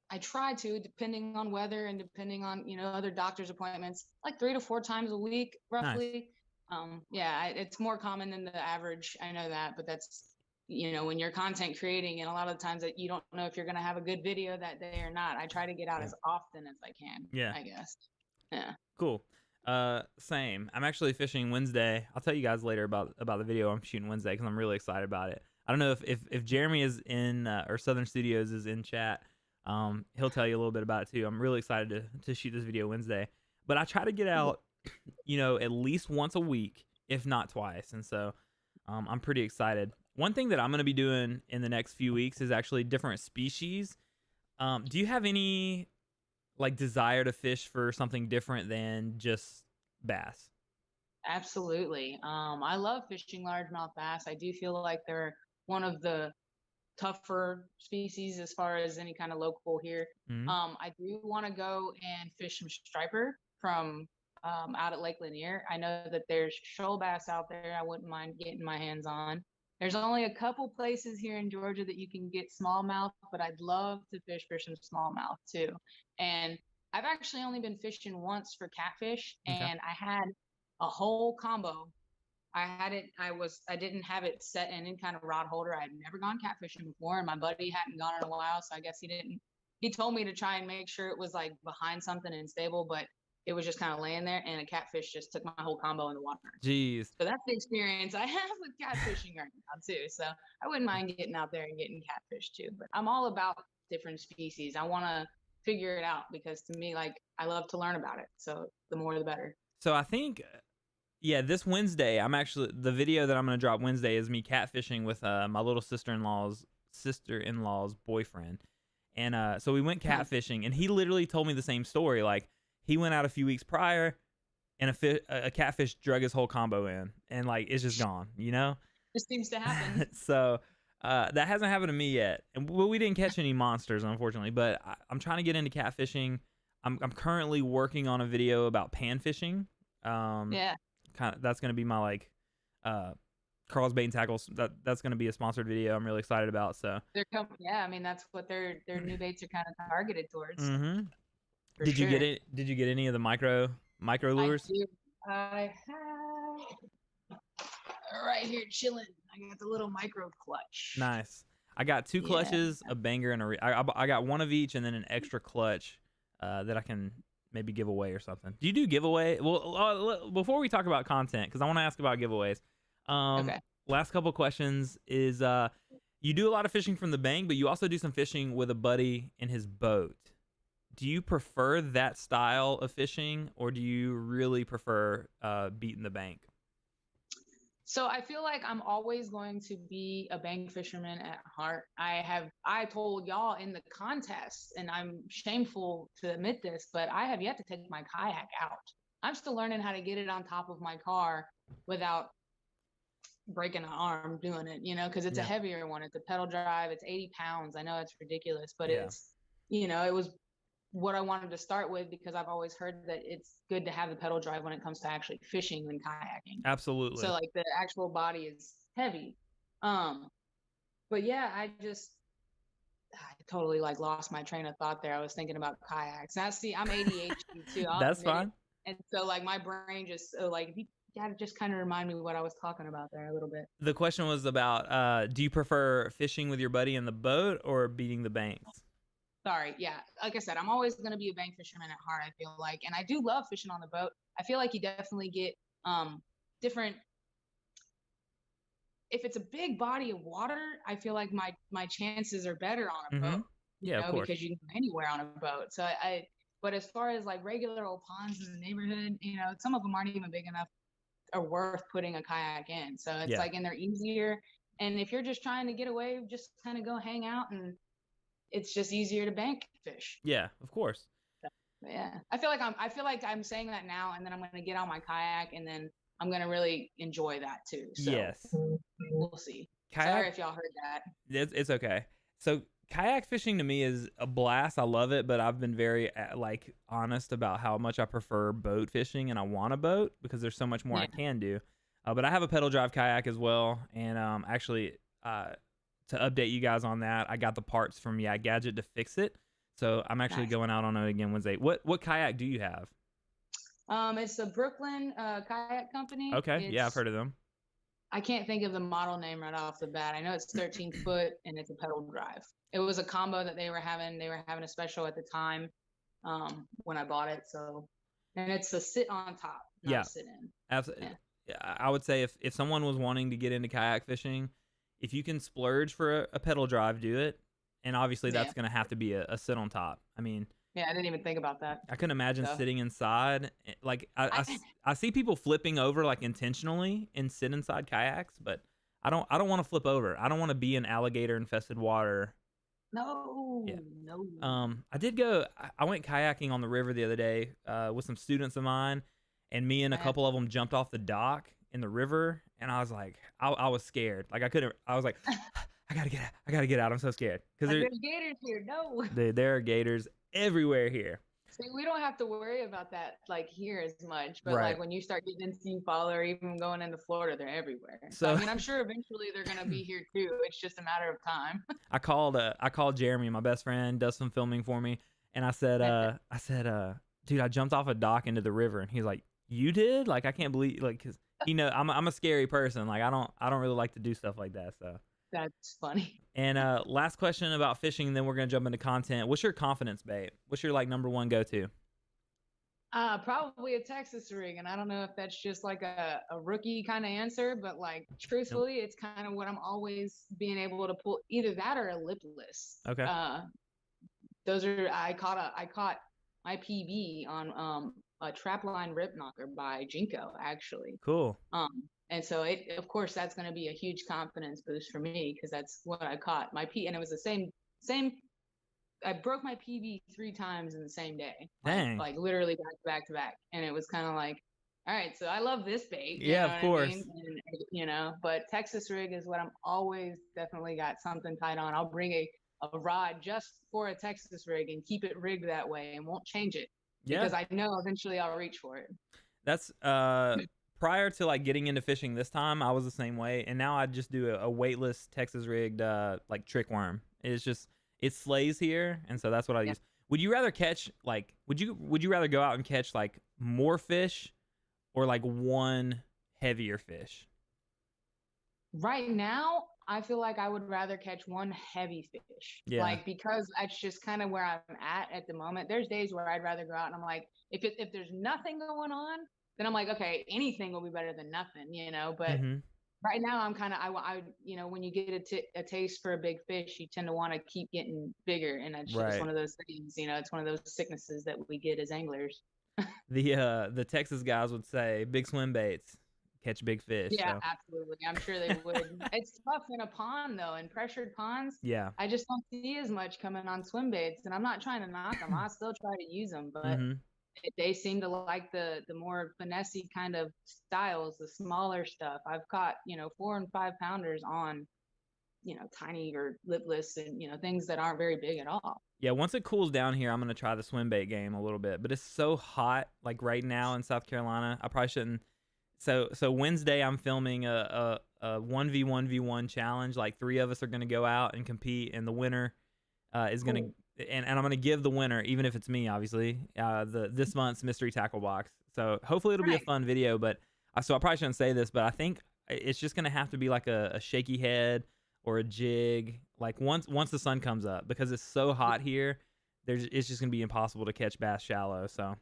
I try to, depending on weather and depending on, other doctor's appointments, like 3 to 4 times a week, Nice. roughly. Yeah, it's more common than the average. I know that, but that's, when you're content creating, and a lot of the times that you don't know if you're going to have a good video that day or not. I try to get out as often as I can. Yeah. I guess. Yeah. Cool. Same. I'm actually fishing Wednesday. I'll tell you guys later about the video I'm shooting Wednesday because I'm really excited about it. I don't know if Jeremy is in or Southern Studios is in chat. He'll tell you a little bit about it too. I'm really excited to shoot this video Wednesday. But I try to get out, at least once a week, if not twice. And so I'm pretty excited. One thing that I'm going to be doing in the next few weeks is actually different species. Do you have any like desire to fish for something different than just bass? Absolutely. I love fishing largemouth bass. I do feel like they're one of the tougher species as far as any kind of local here. Mhm. I do want to go and fish some striper from out at Lake Lanier. I know that there's shoal bass out there. I wouldn't mind getting my hands on. There's only a couple places here in Georgia that you can get smallmouth, but I'd love to fish for some smallmouth too. And I've actually only been fishing once for catfish, Okay. and I had a whole combo. I didn't have it set in any kind of rod holder. I'd never gone catfishing before, and my buddy hadn't gone in a while, so I guess he didn't. He told me to try and make sure it was like behind something and stable, but it was just kind of laying there, and a catfish just took my whole combo in the water. Jeez. So that's the experience I have with catfishing right now too. So I wouldn't mind getting out there and getting catfish too. But I'm all about different species. I want to figure it out because to me, like I love to learn about it. So the more the better. So I think, yeah, this Wednesday, the video that I'm gonna drop Wednesday is me catfishing with my little sister-in-law's boyfriend, and so we went Nice. catfishing, and he literally told me the same story. Like he went out a few weeks prior, and a catfish drug his whole combo in, and like it's just gone, you know. Just seems to happen. So that hasn't happened to me yet, and well, we didn't catch any monsters, unfortunately. But I'm trying to get into catfishing. I'm currently working on a video about pan fishing. Yeah. That's gonna be my like Carl's Bait and Tackles. That's gonna be a sponsored video. I'm really excited about. So They're coming. Yeah, I mean that's what their new baits are kind of targeted towards. mm-hmm. For Did you sure. get it? Did you get any of the micro I lures? do. I have right here chilling. I got the little micro clutch. Nice. I got 2 Yeah. clutches, a banger, and I got one of each, and then an extra clutch that I can maybe give away or something. Do you do giveaway? Well, before we talk about content, because I want to ask about giveaways. Okay. Last couple questions is you do a lot of fishing from the bank, but you also do some fishing with a buddy in his boat. Do you prefer that style of fishing, or do you really prefer beating the bank? So I feel like I'm always going to be a bank fisherman at heart. I told y'all in the contest, and I'm shameful to admit this, but I have yet to take my kayak out. I'm still learning how to get it on top of my car without breaking an arm doing it, because it's a Yeah. heavier one. It's a pedal drive. It's 80 pounds. I know it's ridiculous, but Yeah. it was what I wanted to start with because I've always heard that it's good to have the pedal drive when it comes to actually fishing and kayaking. Absolutely. So like the actual body is heavy. But yeah, I totally like lost my train of thought there. I was thinking about kayaks. Now see, I'm ADHD too. That's fine. And so like my brain just like you gotta just kind of remind me what I was talking about there a little bit. The question was about do you prefer fishing with your buddy in the boat or beating the banks? Sorry, yeah. Like I said, I'm always gonna be a bank fisherman at heart, I feel like. And I do love fishing on the boat. I feel like you definitely get different. If it's a big body of water, I feel like my chances are better on a boat. Yeah, of course. Because you can go anywhere on a boat. So but as far as like regular old ponds in the neighborhood, some of them aren't even big enough or worth putting a kayak in. So it's like, and they're easier. And if you're just trying to get away, just kind of go hang out, and it's just easier to bank fish. Yeah, of course. Yeah, I feel like I'm saying that now, and then I'm going to get on my kayak, and then I'm going to really enjoy that too. So Yes. We'll see. Kayak, sorry if y'all heard that. It's okay. So kayak fishing to me is a blast. I love it, but I've been very like honest about how much I prefer boat fishing, and I want a boat because there's so much more I can do. But I have a pedal drive kayak as well, and actually to update you guys on that, I got the parts from Gadget to fix it. So I'm actually going out on it again Wednesday. What kayak do you have? It's the Brooklyn kayak company. Okay, yeah, I've heard of them. I can't think of the model name right off the bat. I know it's 13 foot and it's a pedal drive. It was a combo that they were having. They were having a special at the time when I bought it. So, and it's a sit on top, not a sit in. Absolutely. Yeah. I would say if someone was wanting to get into kayak fishing, if you can splurge for a pedal drive, do it. And obviously that's going to have to be a sit on top. I mean, yeah, I didn't even think about that. I couldn't imagine sitting inside. Like I see people flipping over like intentionally and sit inside kayaks, but I don't want to flip over. I don't want to be in alligator infested water. No. Yeah. No. I went kayaking on the river the other day with some students of mine, and me and a couple of them jumped off the dock in the river, and I was like, I was scared. Like I couldn't. I was like, I gotta get out. I gotta get out. I'm so scared because there's gators here. No. There are gators everywhere here. See, we don't have to worry about that like here as much, but Right. like when you start getting into Eufaula or even going into Florida, they're everywhere. So I mean, I'm sure eventually they're gonna be here too. It's just a matter of time. I called Jeremy, my best friend, does some filming for me, and I said, dude, I jumped off a dock into the river, and he's like, you did? Like I can't believe, like, cause I'm a scary person. Like I don't really like to do stuff like that. So that's funny. And last question about fishing, and then we're gonna jump into content. What's your confidence bait? What's your like number one go-to? Probably a Texas rig, and I don't know if that's just like a rookie kind of answer, but like truthfully, it's kind of what I'm always being able to pull, either that or a lipless. Okay. Those are I caught my PB on a trapline rip knocker by Jinko actually. Cool. And so of course that's going to be a huge confidence boost for me because that's what I caught and it was the same. I broke my PB 3 times in the same day. Dang. Like literally back to back. And it was kind of like, all right, so I love this bait. Yeah, of course. I mean? And, but Texas rig is what I'm always definitely got something tied on. I'll bring a rod just for a Texas rig and keep it rigged that way and won't change it. Yeah. Because I know eventually I'll reach for it. That's prior to like getting into fishing this time, I was the same way. And now I just do a weightless Texas rigged like trick worm. It slays here, and so that's what I use. Would you rather catch like would you rather go out and catch like more fish or like one heavier fish? Right now, I feel like I would rather catch one heavy fish. Yeah. Like because that's just kind of where I'm at the moment. There's days where I'd rather go out and I'm like, if there's nothing going on, then I'm like, okay, anything will be better than nothing, but right now I'm kind of, I when you get a taste for a big fish, you tend to want to keep getting bigger. And it's just one of those things, it's one of those sicknesses that we get as anglers. The Texas guys would say big swim baits catch big fish. Yeah, so. Absolutely. I'm sure they would. It's tough in a pond though, in pressured ponds. Yeah. I just don't see as much coming on swim baits, and I'm not trying to knock them. I still try to use them, but they seem to like the more finessey kind of styles, the smaller stuff. I've caught 4 and 5 pounders on tiny or lipless and things that aren't very big at all. Yeah, once it cools down here, I'm gonna try the swim bait game a little bit, but it's so hot like right now in South Carolina. I probably shouldn't. So Wednesday I'm filming a 1v1v1 challenge. Like 3 of us are gonna go out and compete, and the winner is gonna and I'm gonna give the winner, even if it's me, obviously, this month's mystery tackle box. So hopefully it'll be a fun video. But so I probably shouldn't say this, but I think it's just gonna have to be like a shaky head or a jig, like once the sun comes up, because it's so hot here. It's just gonna be impossible to catch bass shallow. So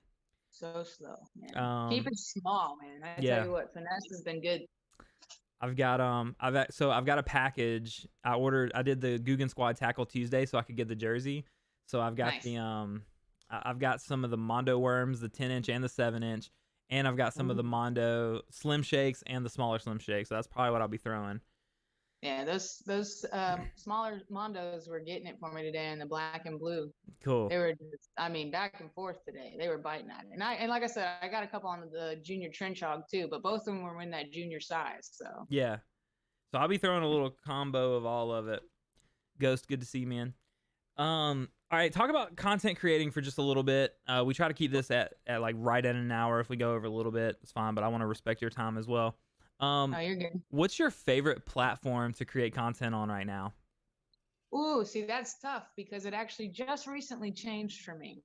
slow, man. Keep it small, man. I tell you what, finesse has been good. I've got a package. I did the Guggen Squad Tackle Tuesday so I could get the jersey. So I've got I've got some of the Mondo worms, the 10-inch and the 7-inch, and I've got some of the Mondo Slim Shakes and the smaller Slim Shakes. So that's probably what I'll be throwing. Yeah, those smaller Mondos were getting it for me today in the black and blue. Cool. They were just, back and forth today. They were biting at it. And like I said, I got a couple on the junior trench hog too, but both of them were in that junior size. So yeah. So I'll be throwing a little combo of all of it. Ghost, good to see you, man. All right, talk about content creating for just a little bit. We try to keep this at like right at an hour. If we go over a little bit, it's fine, but I want to respect your time as well. You're good. What's your favorite platform to create content on right now? Ooh, see, that's tough because it actually just recently changed for me.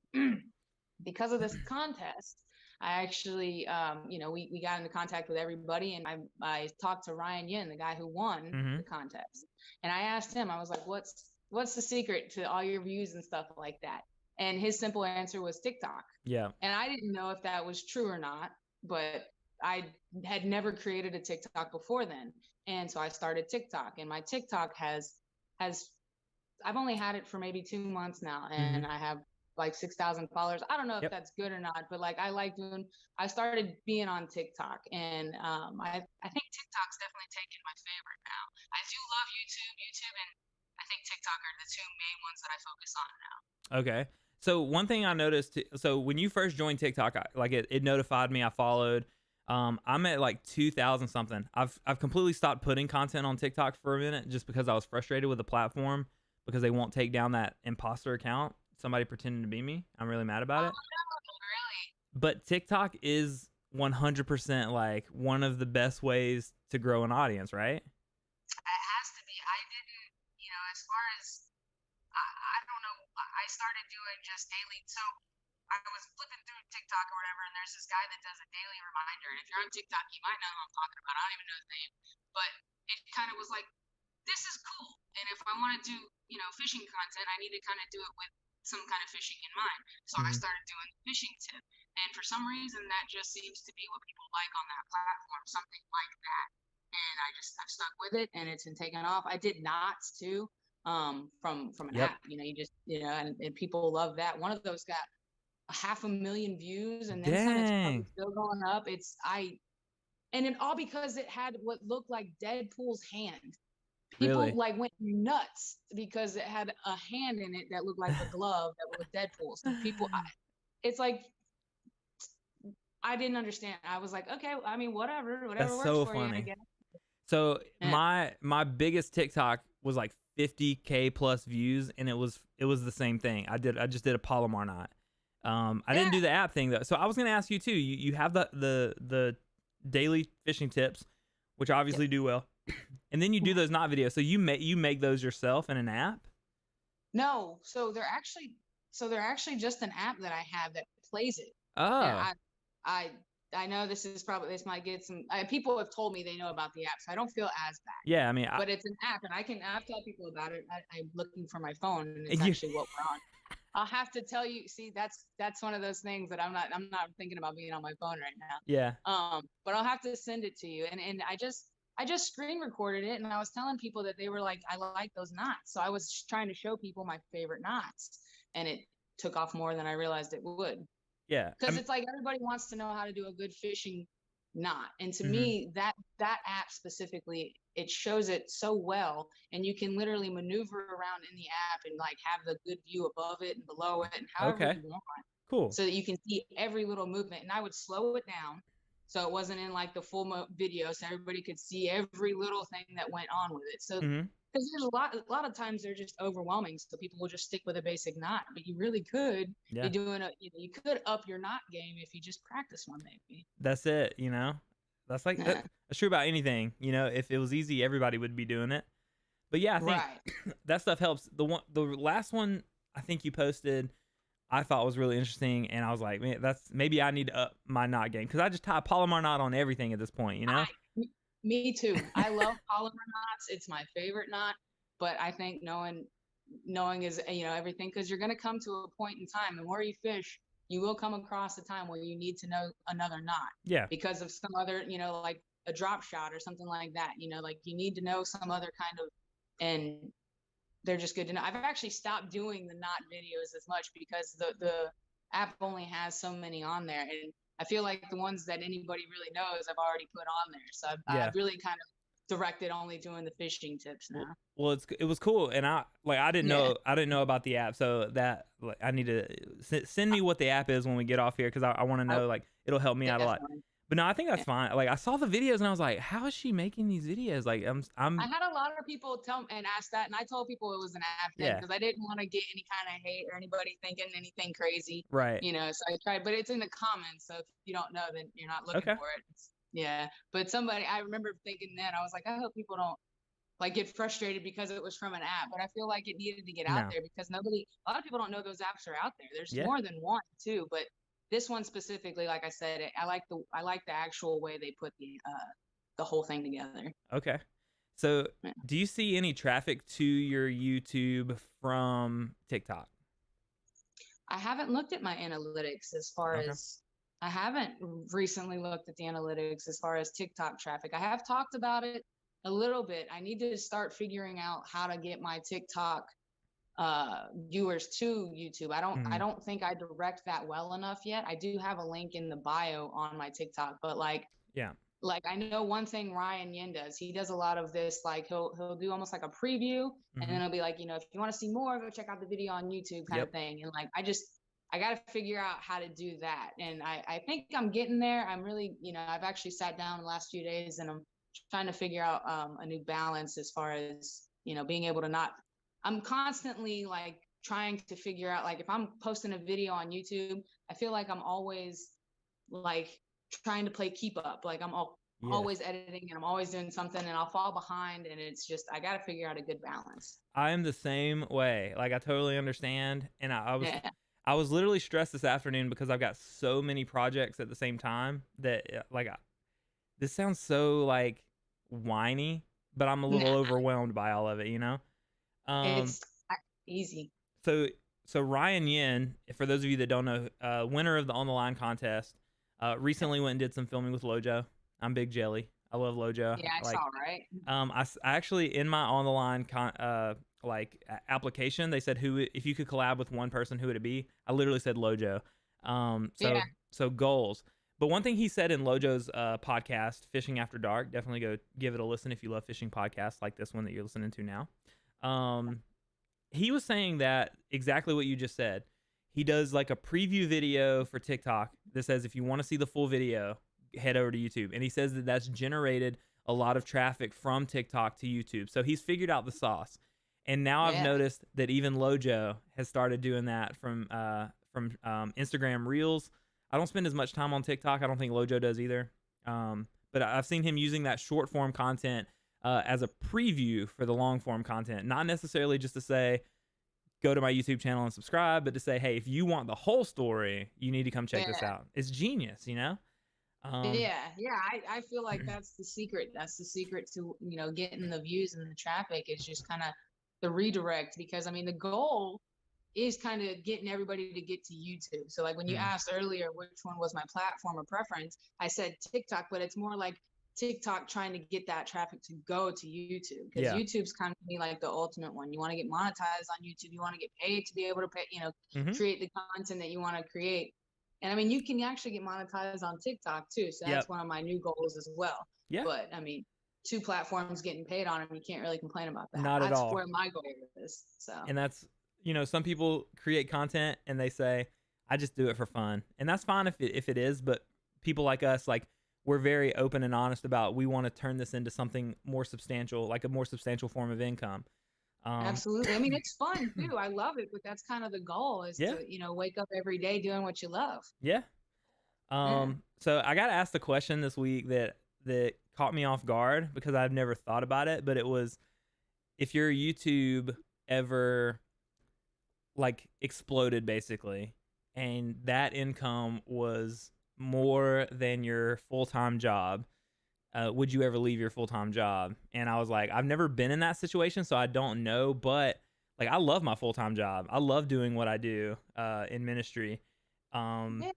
Because of this contest, I actually, we got into contact with everybody, and I talked to Ryan Yin, the guy who won the contest. And I asked him, I was like, what's the secret to all your views and stuff like that? And his simple answer was TikTok. Yeah. And I didn't know if that was true or not, but I had never created a TikTok before then. And so I started TikTok, and my TikTok has I've only had it for maybe 2 months now, and I have like 6,000 followers. I don't know if that's good or not, but like I started being on TikTok, and I think TikTok's definitely taken my favorite now. I do love YouTube, and I think TikTok are the 2 main ones that I focus on now. Okay. So one thing I noticed, so when you first joined TikTok, it notified me. I followed. I'm at like 2,000 something. I've completely stopped putting content on TikTok for a minute just because I was frustrated with the platform because they won't take down that imposter account. Somebody pretending to be me. I'm really mad about Oh, it. no, really? But TikTok is 100% like one of the best ways to grow an audience, right? It has to be. I didn't, as far as I don't know. I started doing just daily. So I was flipping through TikTok or whatever, and there's this guy that does a daily reminder. And if you're on TikTok, you might know who I'm talking about. I don't even know his name, but it kind of was like, this is cool. And if I want to do, fishing content, I need to kind of do it with some kind of fishing in mind. So I Mm-hmm. started doing the fishing tip. And for some reason, that just seems to be what people like on that platform, something like that. And I've stuck with it, and it's been taken off. I did knots too, from an Yep. app. You just and people love that. One of those got 500,000 views and then some. It's probably Dang. still going up. And it all because it had what looked like Deadpool's hand. People Really? like went nuts because it had a hand in it that looked like a glove that was Deadpool. So it's like I didn't understand. I was like, okay, I mean, whatever That's works so for you, I funny. guess. So Yeah. my biggest TikTok was like 50K plus views, and it was the same thing. I just did a Palomar knot. I didn't Yeah. do the app thing though. So I was gonna ask you too. You have the daily fishing tips, which obviously Yep. do well, and then you do those knot videos. So you make those yourself in an app? No, they're actually just an app that I have that plays it. And Oh, I I know this might get some people have told me they know about the app, so I don't feel as bad. yeah. I mean, But it's an app, and I've told people about it. I'm looking for my phone, and it's you, actually what we're on. I'll have to tell you. See, that's one of those things that I'm not thinking about being on my phone right now. yeah. But I'll have to send it to you. And I just screen recorded it, and I was telling people that they were like, I like those knots. So I was trying to show people my favorite knots, and it took off more than I realized it would. Yeah. Because it's like everybody wants to know how to do a good fishing knot, and to Mhm. me that app specifically, it shows it so well, and you can literally maneuver around in the app and like have the good view above it and below it and however Okay. you want, Cool. so that you can see every little movement. And I would slow it down so it wasn't in like the full video, so everybody could see every little thing that went on with it. So Mhm. because there's a lot of times they're just overwhelming, so people will just stick with a basic knot. But you really could be Yeah. doing you could up your knot game if you just practice one, maybe. That's it. That's like Yeah. that's true about anything. If it was easy, everybody would be doing it. But yeah, I think Right. that stuff helps. The last one I think you posted, I thought was really interesting, and I was like, man, that's maybe I need to up my knot game because I just tie Palomar knot on everything at this point. Me too. I love polymer knots. It's my favorite knot. But I think knowing is everything, because you're going to come to a point in time, the more you fish, you will come across a time where you need to know another knot Yeah. because of some other, like a drop shot or something like that. Like you need to know some other kind of, and they're just good to know. I've actually stopped doing the knot videos as much because the app only has so many on there, and I feel like the ones that anybody really knows I've already put on there. So Yeah. I've really kind of directed only doing the fishing tips now. Well, it was cool, and I didn't Yeah. know about the app, so that like I need to send me what the app is when we get off here because I want to I, know, like, it'll help me out a lot. definitely. But no, I think that's Yeah. fine. Like I saw the videos and I was like, how is she making these videos? Like I I'm had a lot of people tell and ask that, and I told people it was an app thing yeah, because I didn't want to get any kind of hate or anybody thinking anything crazy, right. So I tried, but it's in the comments. So if you don't know, then you're not looking Okay. for it. Yeah. But I remember thinking then, I was like, I hope people don't like get frustrated because it was from an app, but I feel like it needed to get out No. there because a lot of people don't know those apps are out there. There's Yeah. more than one too, but this one specifically, like I said, I like the actual way they put the whole thing together. Okay. So, Yeah. do you see any traffic to your YouTube from TikTok? I haven't looked at my analytics as far Okay. as I haven't recently looked at the analytics as far as TikTok traffic. I have talked about it a little bit. I need to start figuring out how to get my TikTok viewers to YouTube. I Mhm. don't think I direct that well enough yet. I do have a link in the bio on my TikTok, but like Yeah. Like I know one thing Ryan Yin does. He does a lot of this. Like he'll do almost like a preview, and Mm-hmm. then he'll be like, if you want to see more, go check out the video on YouTube, kind of Yep. thing. And like I got to figure out how to do that. And I think I'm getting there. I'm really, I've actually sat down the last few days, and I'm trying to figure out a new balance as far as being able to not. I'm constantly like trying to figure out, like, if I'm posting a video on YouTube, I feel like I'm always like trying to play keep up. Like Yes. always editing, and I'm always doing something, and I'll fall behind, and it's just I got to figure out a good balance. I am the same way. Like I totally understand, and Yeah. I was literally stressed this afternoon because I've got so many projects at the same time that this sounds so like whiny, but I'm a little Nah, overwhelmed by all of it, you know? Um it's easy. so Ryan Yin, for those of you that don't know, winner of the On the Line contest, recently went and did some filming with Lojo. I'm big jelly. I love Lojo. Yeah, I saw, Like right? I actually in my On the Line application, they said if you could collab with one person, who would it be? I literally said Lojo. Yeah. So goals. But one thing he said in Lojo's podcast, Fishing After Dark, definitely go give it a listen if you love fishing podcasts like this one that you're listening to now. He was saying that exactly what you just said. He does like a preview video for TikTok that says if you want to see the full video, head over to YouTube. And he says that that's generated a lot of traffic from TikTok to YouTube. So he's figured out the sauce. And now I've Yeah. noticed that even Lojo has started doing that from Instagram Reels. I don't spend as much time on TikTok. I don't think Lojo does either. But I've seen him using that short form content as a preview for the long form content. Not necessarily just to say, go to my YouTube channel and subscribe, but to say, hey, if you want the whole story, you need to come check this Yeah. out. It's genius, you know? Yeah. I feel like that's the secret. That's the secret to, getting the views and the traffic, is just kind of the redirect. Because I mean, the goal is kind of getting everybody to get to YouTube. So like when you Mm, asked earlier which one was my platform of preference, I said TikTok, but it's more like TikTok trying to get that traffic to go to YouTube, because yeah. YouTube's kind of me like the ultimate one. You want to get monetized on YouTube, you want to get paid to be able to pay, Mm-hmm. create the content that you want to create. And I mean, you can actually get monetized on TikTok too. So that's Yep. one of my new goals as well. Yeah. But I mean, two platforms getting paid on them, you can't really complain about that. Not at That's all. where my goal is. So And that's, some people create content and they say, I just do it for fun. And that's fine if it is, but people like us, like, we're very open and honest about, we want to turn this into something more substantial, like a more substantial form of income. absolutely. I mean, it's fun too. I love it, but that's kind of the goal, is Yeah. to, wake up every day doing what you love. Yeah. Yeah. So I got asked a question this week that caught me off guard because I've never thought about it, but it was, if your YouTube ever like exploded basically, and that income was more than your full-time job, would you ever leave your full-time job? And I was like, I've never been in that situation, so I don't know, but like, I love my full-time job. I love doing what I do in ministry. Um, Yeah.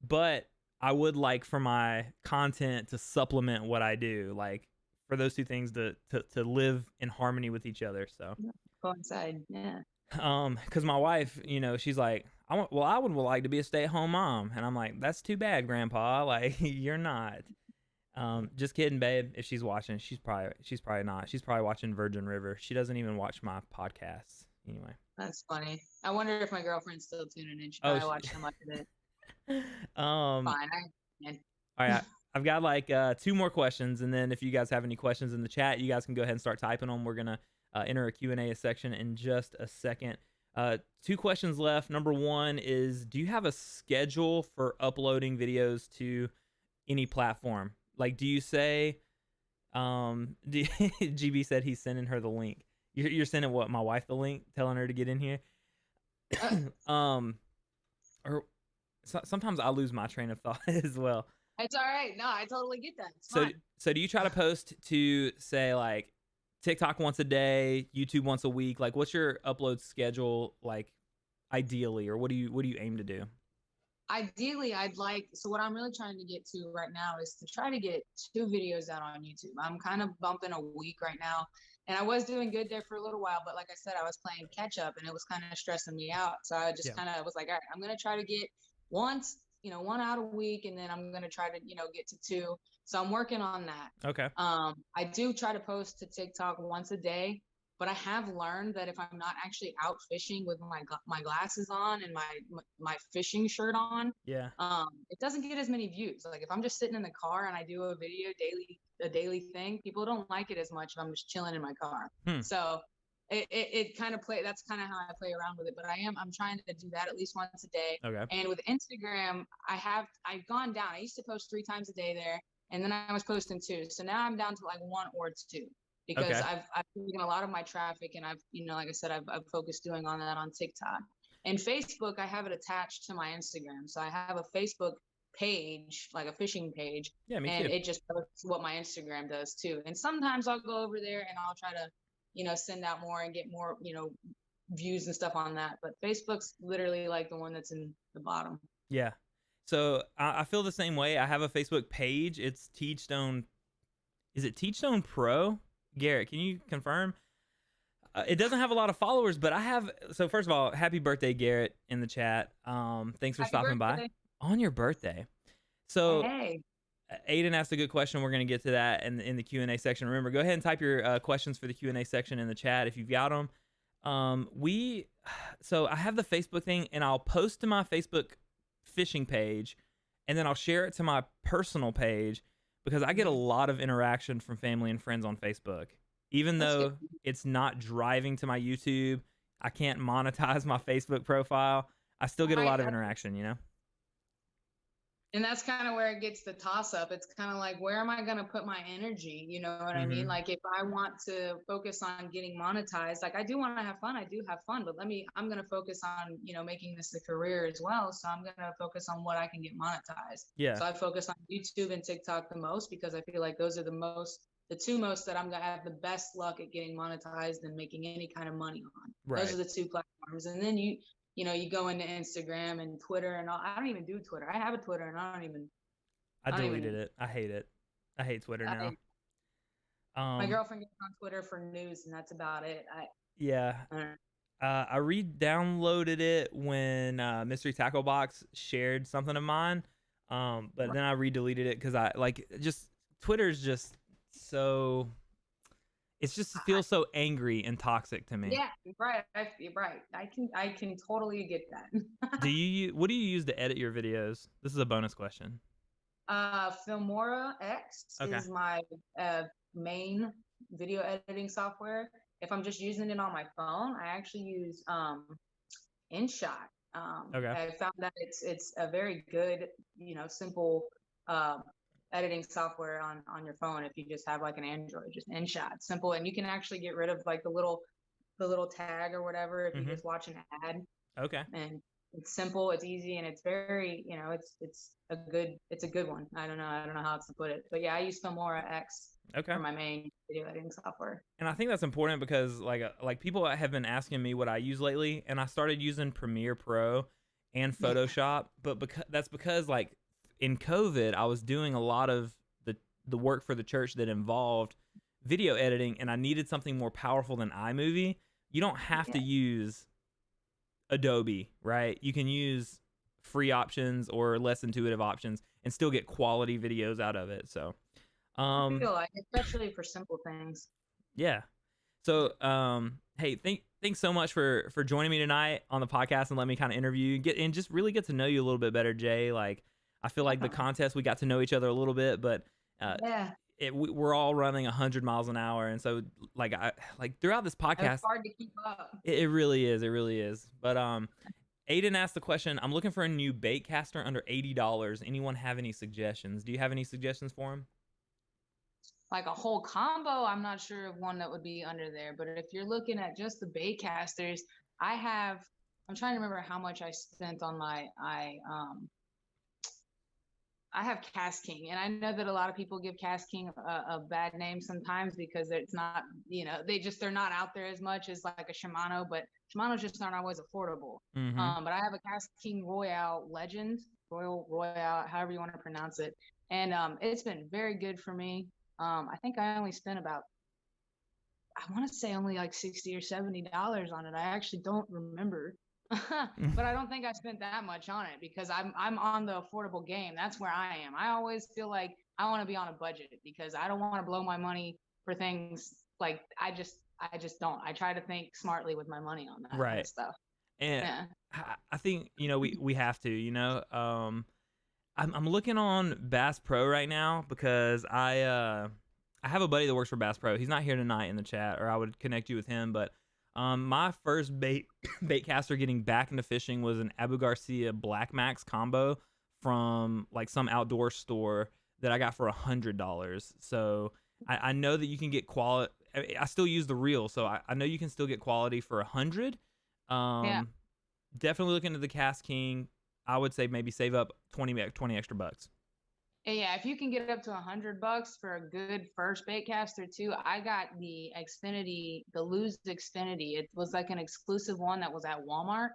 but I would like for my content to supplement what I do, like for those two things to live in harmony with each other. So Go inside. Yeah. because my wife, she's like, I would like to be a stay-at-home mom, and I'm like, that's too bad, Grandpa. Like, you're not. Just kidding, babe. If she's watching, she's probably not. She's probably watching Virgin River. She doesn't even watch my podcasts anyway. That's funny. I wonder if my girlfriend's still tuning in. She Oh, probably watched so much of it. um, Fine. all right. I've got like two more questions, and then if you guys have any questions in the chat, you guys can go ahead and start typing them. We're gonna enter a Q&A section in just a second. Two questions left. Number one is, do you have a schedule for uploading videos to any platform? Like, do you say, GB said he's sending her the link. You're sending what, my wife the link, telling her to get in here? Or sometimes I lose my train of thought as well. It's all right. No, I totally get that. It's So, fine. so do you try to post to say like TikTok once a day, YouTube once a week? Like, what's your upload schedule like, ideally, or what do you aim to do? Ideally, so what I'm really trying to get to right now is to try to get 2 videos out on YouTube. I'm kind of bumping a week right now, and I was doing good there for a little while, but like I said, I was playing catch up, and it was kind of stressing me out. So I just Yeah. kind of was like, all right, I'm going to try to get once one out a week, and then I'm going to try to, get to two. So I'm working on that. Okay. I do try to post to TikTok once a day, but I have learned that if I'm not actually out fishing with my glasses on and my fishing shirt on, yeah, it doesn't get as many views. Like if I'm just sitting in the car and I do a daily thing, people don't like it as much if I'm just chilling in my car. So it kind of that's kind of how I play around with it. But I'm trying to do that at least once a day. Okay. And with Instagram, I've gone down. I used to post 3 times a day there, and then I was posting 2. So now I'm down to like 1 or 2 because Okay. I've taken a lot of my traffic, and I've, like I said, I've focused doing on that on TikTok. And Facebook, I have it attached to my Instagram. So I have a Facebook page, like a fishing page. Yeah, me and too. it just posts what my Instagram does too. And sometimes I'll go over there and I'll try to, send out more and get more, views and stuff on that. But Facebook's literally like the one that's in the bottom. Yeah. So I feel the same way. I have a Facebook page. It's Teejstone. Is it Teejstone Pro? Garrett, can you confirm? It doesn't have a lot of followers, but I have. So first of all, happy birthday, Garrett, in the chat. Thanks for stopping by on your birthday. So hey. Aiden asked a good question. We're going to get to that in the Q&A section. Remember, go ahead and type your questions for the Q&A section in the chat if you've got them. So I have the Facebook thing, and I'll post to my Facebook fishing page, and then I'll share it to my personal page because I get a lot of interaction from family and friends on Facebook. Even though it's not driving to my YouTube, I can't monetize my Facebook profile, I still get a lot of interaction, And that's kind of where it gets the toss up. It's kind of like, where am I going to put my energy? You know what I mean? Like if I want to focus on getting monetized, like I do want to have fun. I do have fun, but I'm going to focus on, making this a career as well. So I'm going to focus on what I can get monetized. Yeah. So I focus on YouTube and TikTok the most because I feel like those are the 2 most that I'm going to have the best luck at getting monetized and making any kind of money on. Right. Those are the 2 platforms. And then you go into Instagram and Twitter and all. I don't even do Twitter. I have a Twitter and I deleted it. I hate it. I hate Twitter now. My girlfriend gets on Twitter for news, and that's about it. I re-downloaded it when Mystery Tackle Box shared something of mine, but then I re-deleted it because Twitter's just so. It just feels so angry and toxic to me. Yeah, right. You're right. I can totally get that. What do you use to edit your videos? This is a bonus question. Filmora X is my main video editing software. If I'm just using it on my phone, I actually use InShot. I found that it's a very good, simple editing software on your phone. If you just have like an Android, just InShot, simple, and you can actually get rid of like the little tag or whatever if you just watch an ad. And it's simple, it's easy, and it's very, it's a good one. I don't know how else to put it, but yeah, I use Filmora X for my main video editing software. And I think that's important because like people have been asking me what I use lately, and I started using Premiere Pro and Photoshop, but that's because like in COVID, I was doing a lot of the work for the church that involved video editing, and I needed something more powerful than iMovie. You don't have to use Adobe, right? You can use free options or less intuitive options and still get quality videos out of it. So, I feel like, especially for simple things. Yeah. So, hey, thanks so much for joining me tonight on the podcast and let me kind of interview you, and just really get to know you a little bit better, Jay. Like, I feel like the contest, we got to know each other a little bit, but we're all running 100 miles an hour, and so like throughout this podcast, it's hard to keep up. It really is. But Aiden asked the question: I'm looking for a new bait caster under $80. Anyone have any suggestions? Do you have any suggestions for him? Like a whole combo, I'm not sure of one that would be under there. But if you're looking at just the bait casters, I'm trying to remember how much I spent on I have Cast King, and I know that a lot of people give Cast King a bad name sometimes because it's not, they're not out there as much as like a Shimano, but Shimano's just aren't always affordable. But I have a Cast King Royale, however you want to pronounce it. And it's been very good for me. I think I only spent about, I want to say only like $60 or $70 on it. I actually don't remember. But I don't think I spent that much on it because I'm on the affordable game. That's where I am. I always feel like I want to be on a budget because I don't want to blow my money for things like I just don't. I try to think smartly with my money on that kind of Right. stuff. And Yeah. I think, we have to, I'm looking on Bass Pro right now because I have a buddy that works for Bass Pro. He's not here tonight in the chat, or I would connect you with him. But my first bait caster getting back into fishing was an Abu Garcia Black Max combo from like some outdoor store that I got for $100. So I know that you can get quality. I still use the reel, so I know you can still get quality for $100. Yeah. Definitely look into the Cast King. I would say maybe save up 20 extra bucks. Yeah, if you can get it up to $100 for a good first bait caster too, I got the Xfinity, the Lose Xfinity. It was like an exclusive one that was at Walmart,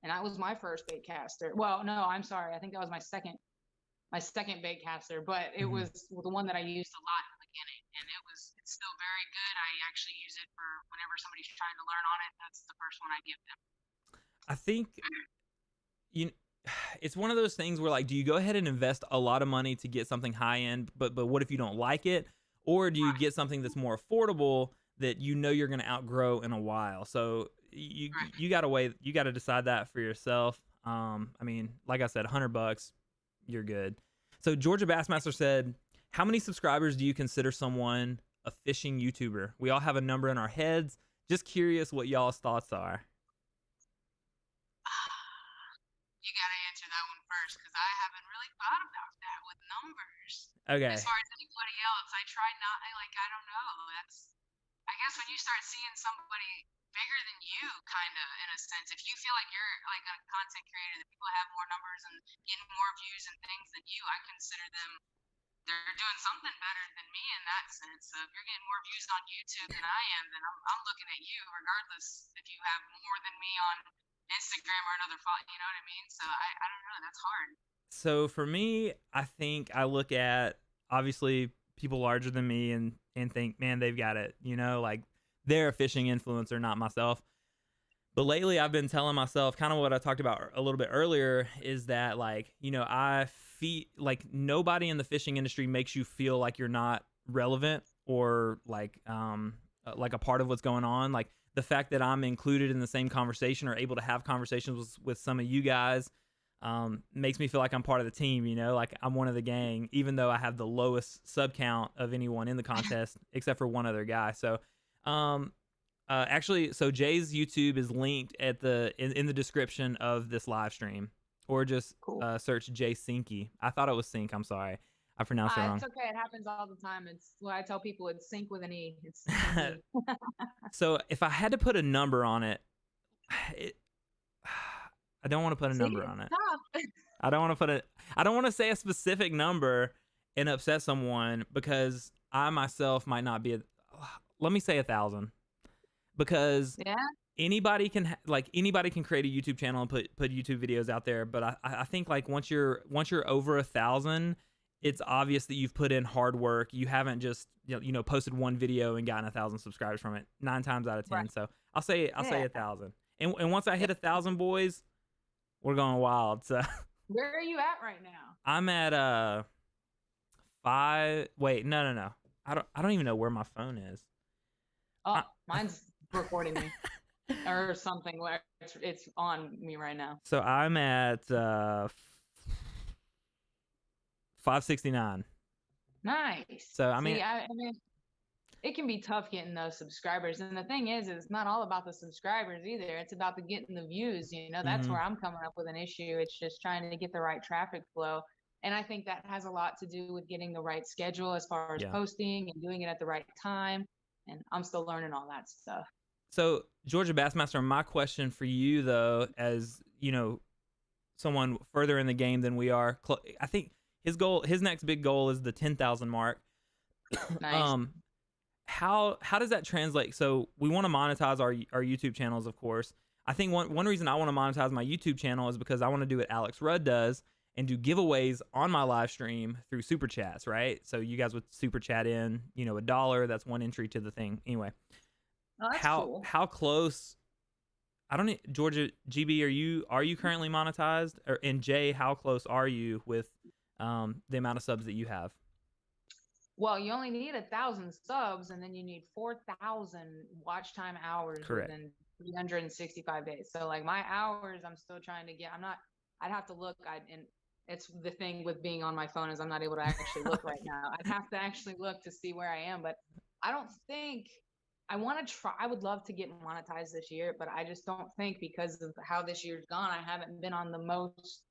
and that was my first bait caster. Well, no, I'm sorry, I think that was my second bait caster, but it Mhm. was the one that I used a lot in the beginning, and it's still very good. I actually use it for whenever somebody's trying to learn on it. That's the first one I give them. I think you it's one of those things where, like, do you go ahead and invest a lot of money to get something high end, but what if you don't like it? Or do you Right, get something that's more affordable that you're going to outgrow in a while? So right. you got to you got to decide that for yourself. I mean, like I said, $100, you're good. So Georgia Bassmaster said, "How many subscribers do you consider someone a fishing YouTuber? We all have a number in our heads. Just curious what y'all's thoughts are." You got to answer that one first because I haven't really thought about that with numbers. As Okay. far as anybody else, I try not, I don't know. I guess when you start seeing somebody bigger than you, kind of, in a sense, if you feel like you're like a content creator, that people have more numbers and getting more views and things than you, I consider them, they're doing something better than me in that sense. So if you're getting more views on YouTube than I am, then I'm looking at you regardless if you have more than me on Instagram or another follow. You know what I mean? So I don't know. That's hard. So for me, I think I look at obviously people larger than me and think, man, they've got it. Like they're a fishing influencer, not myself. But lately, I've been telling myself kind of what I talked about a little bit earlier is that, like, I feel like nobody in the fishing industry makes you feel like you're not relevant or like a part of what's going on. Like the fact that I'm included in the same conversation or able to have conversations with some of you guys makes me feel like I'm part of the team, like I'm one of the gang, even though I have the lowest sub count of anyone in the contest except for one other guy. So, actually, so Jay's YouTube is linked at in the description of this live stream, or just Cool. search Jay Sinke. I thought it was Sink. I'm sorry, I pronounced it It's wrong. okay. It happens all the time. It's what I tell people. It's sync with an E. It's So if I had to put a number on it, it I don't want to put a See, number on it's it. tough. I don't want to put it. I don't want to say a specific number and upset someone because I myself might not be. Let me say 1,000 because Yeah. anybody can anybody can create a YouTube channel and put YouTube videos out there. But I think like once you're over 1,000, it's obvious that you've put in hard work. You haven't just posted one video and gotten 1,000 subscribers from it 9 times out of 10. Right. So I'll say Yeah. 1,000. And once I hit Yeah. 1,000, boys, we're going wild. So Where are you at right now? I'm at 5. Wait, no. I don't even know where my phone is. Oh, I, mine's recording me or something where it's on me right now. so I'm at 569. Nice. So I mean, See, I mean, it can be tough getting those subscribers. And the thing is, it's not all about the subscribers either. It's about the getting the views. That's mhm, where I'm coming up with an issue. It's just trying to get the right traffic flow. And I think that has a lot to do with getting the right schedule as far as yeah. posting and doing it at the right time. And I'm still learning all that stuff. So Georgia Bassmaster, my question for you though, as someone further in the game than we are, I think his next big goal is the 10,000 mark. Nice. um, how does that translate? So we want to monetize our YouTube channels, of course. I think one reason I want to monetize my YouTube channel is because I want to do what Alex Rudd does and do giveaways on my live stream through super chats, right? So you guys would super chat in, $1. That's one entry to the thing. Anyway, Oh, that's how cool. how close? I don't Georgia GB, are you currently monetized? And Jay, how close are you with the amount of subs that you have? Well, you only need 1,000 subs, and then you need 4,000 watch time hours Correct. within 365 days. So like my hours, I'm still trying to get. I'm not. I'd have to look. And it's the thing with being on my phone is I'm not able to actually look right now. I'd have to actually look to see where I am, but I don't think I want to try. I would love to get monetized this year, but I just don't think because of how this year's gone, I haven't been on the most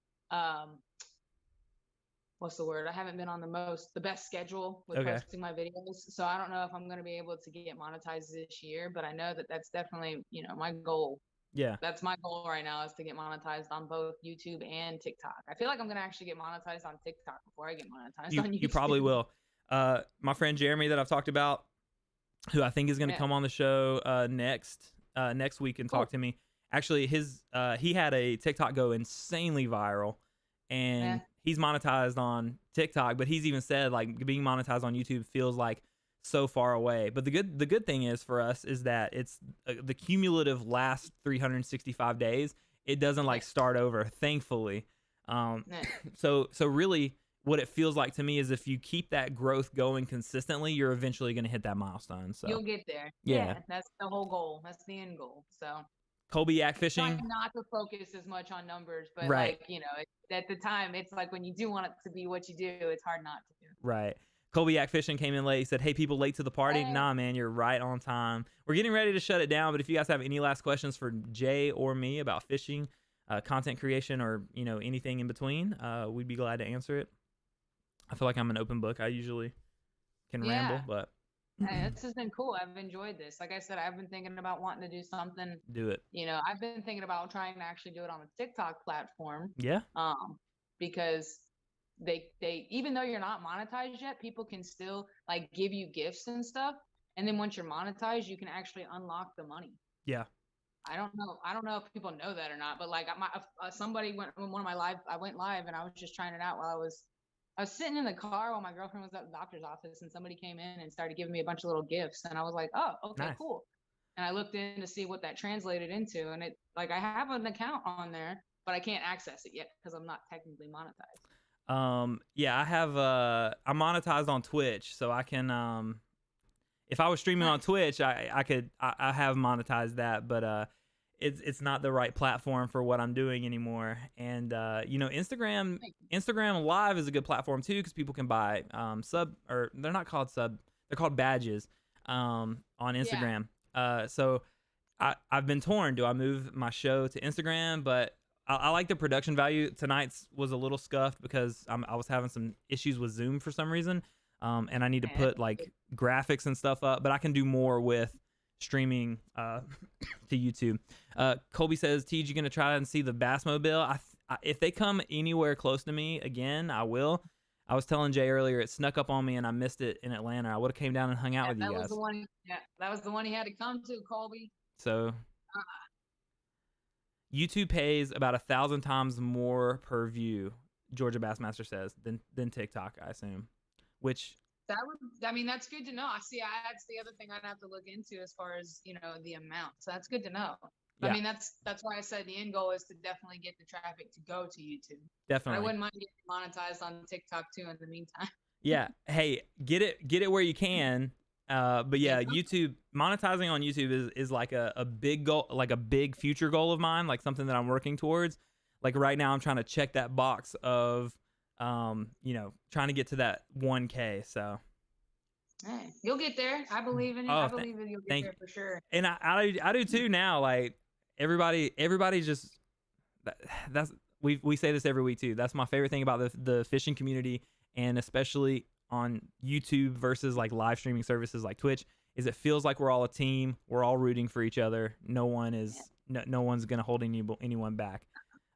what's the word? I haven't been on the best schedule with Okay. posting my videos. So I don't know if I'm going to be able to get monetized this year, but I know that that's definitely, my goal. Yeah. That's my goal right now is to get monetized on both YouTube and TikTok. I feel like I'm going to actually get monetized on TikTok before I get monetized on YouTube. You probably will. My friend Jeremy that I've talked about, who I think is going to come on the show next week and talk to me. Actually, he had a TikTok go insanely viral, and he's monetized on TikTok, but he's even said like being monetized on YouTube feels like so far away. But the good thing is for us is that it's the cumulative last 365 days. It doesn't like start over, thankfully. So really what it feels like to me is if you keep that growth going consistently, you're eventually going to hit that milestone. So you'll get there. Yeah, that's the whole goal. That's the end goal. So Colby Yak Fishing. Trying not to focus as much on numbers, but right. At the time, it's like when you do want it to be what you do, it's hard not to do. Right. Colby Yak Fishing came in late. He said, "Hey, people late to the party." Hey. Nah, man, you're right on time. We're getting ready to shut it down, but if you guys have any last questions for Jay or me about fishing, content creation, or anything in between, we'd be glad to answer it. I feel like I'm an open book. I usually can ramble, but this has been cool. I've enjoyed this. Like I said, I've been thinking about wanting to do something. Do it. I've been thinking about trying to actually do it on a TikTok platform. Yeah. Because they even though you're not monetized yet, people can still like give you gifts and stuff. And then once you're monetized, you can actually unlock the money. Yeah. I don't know if people know that or not, but like somebody went on one of my live. I went live and I was just trying it out while I was sitting in the car while my girlfriend was at the doctor's office, and somebody came in and started giving me a bunch of little gifts, and I was like, oh, okay, nice. Cool. And I looked in to see what that translated into, and it like I have an account on there, but I can't access it yet because I'm not technically monetized. Yeah, I have I'm monetized on Twitch, so I can if I was streaming on Twitch, I have monetized that, but it's not the right platform for what I'm doing anymore. And Instagram Live is a good platform too, because people can buy they're not called sub, they're called badges on Instagram. Yeah. So I've been torn. Do I move my show to Instagram? But I like the production value. Tonight's was a little scuffed because I was having some issues with Zoom for some reason, and I need to put like graphics and stuff up. But I can do more with streaming to YouTube. Colby says, "Tej, you gonna try and see the Bassmobile? If they come anywhere close to me again, I will. I was telling Jay earlier, it snuck up on me and I missed it in Atlanta. I would have came down and hung out with you guys. That was the one he had to come to, Colby. So YouTube pays about 1,000 times more per view, Georgia Bassmaster says, than TikTok, I assume. Which that's good to know. That's the other thing I'd have to look into as far as the amount. So that's good to know. Yeah. I mean, that's why I said the end goal is to definitely get the traffic to go to YouTube. Definitely. But I wouldn't mind getting monetized on TikTok too in the meantime. Yeah. Hey, get it where you can. But yeah, YouTube, monetizing on YouTube is like a big goal, like a big future goal of mine, like something that I'm working towards. Like right now I'm trying to check that box of trying to get to that 1K. So hey, you'll get there. I believe in it. I believe that you'll get there for sure. And I do too now. Like everybody just that's we say this every week too. That's my favorite thing about the fishing community, and especially on YouTube versus like live streaming services like Twitch, is it feels like we're all a team. We're all rooting for each other. No one's gonna hold anyone back.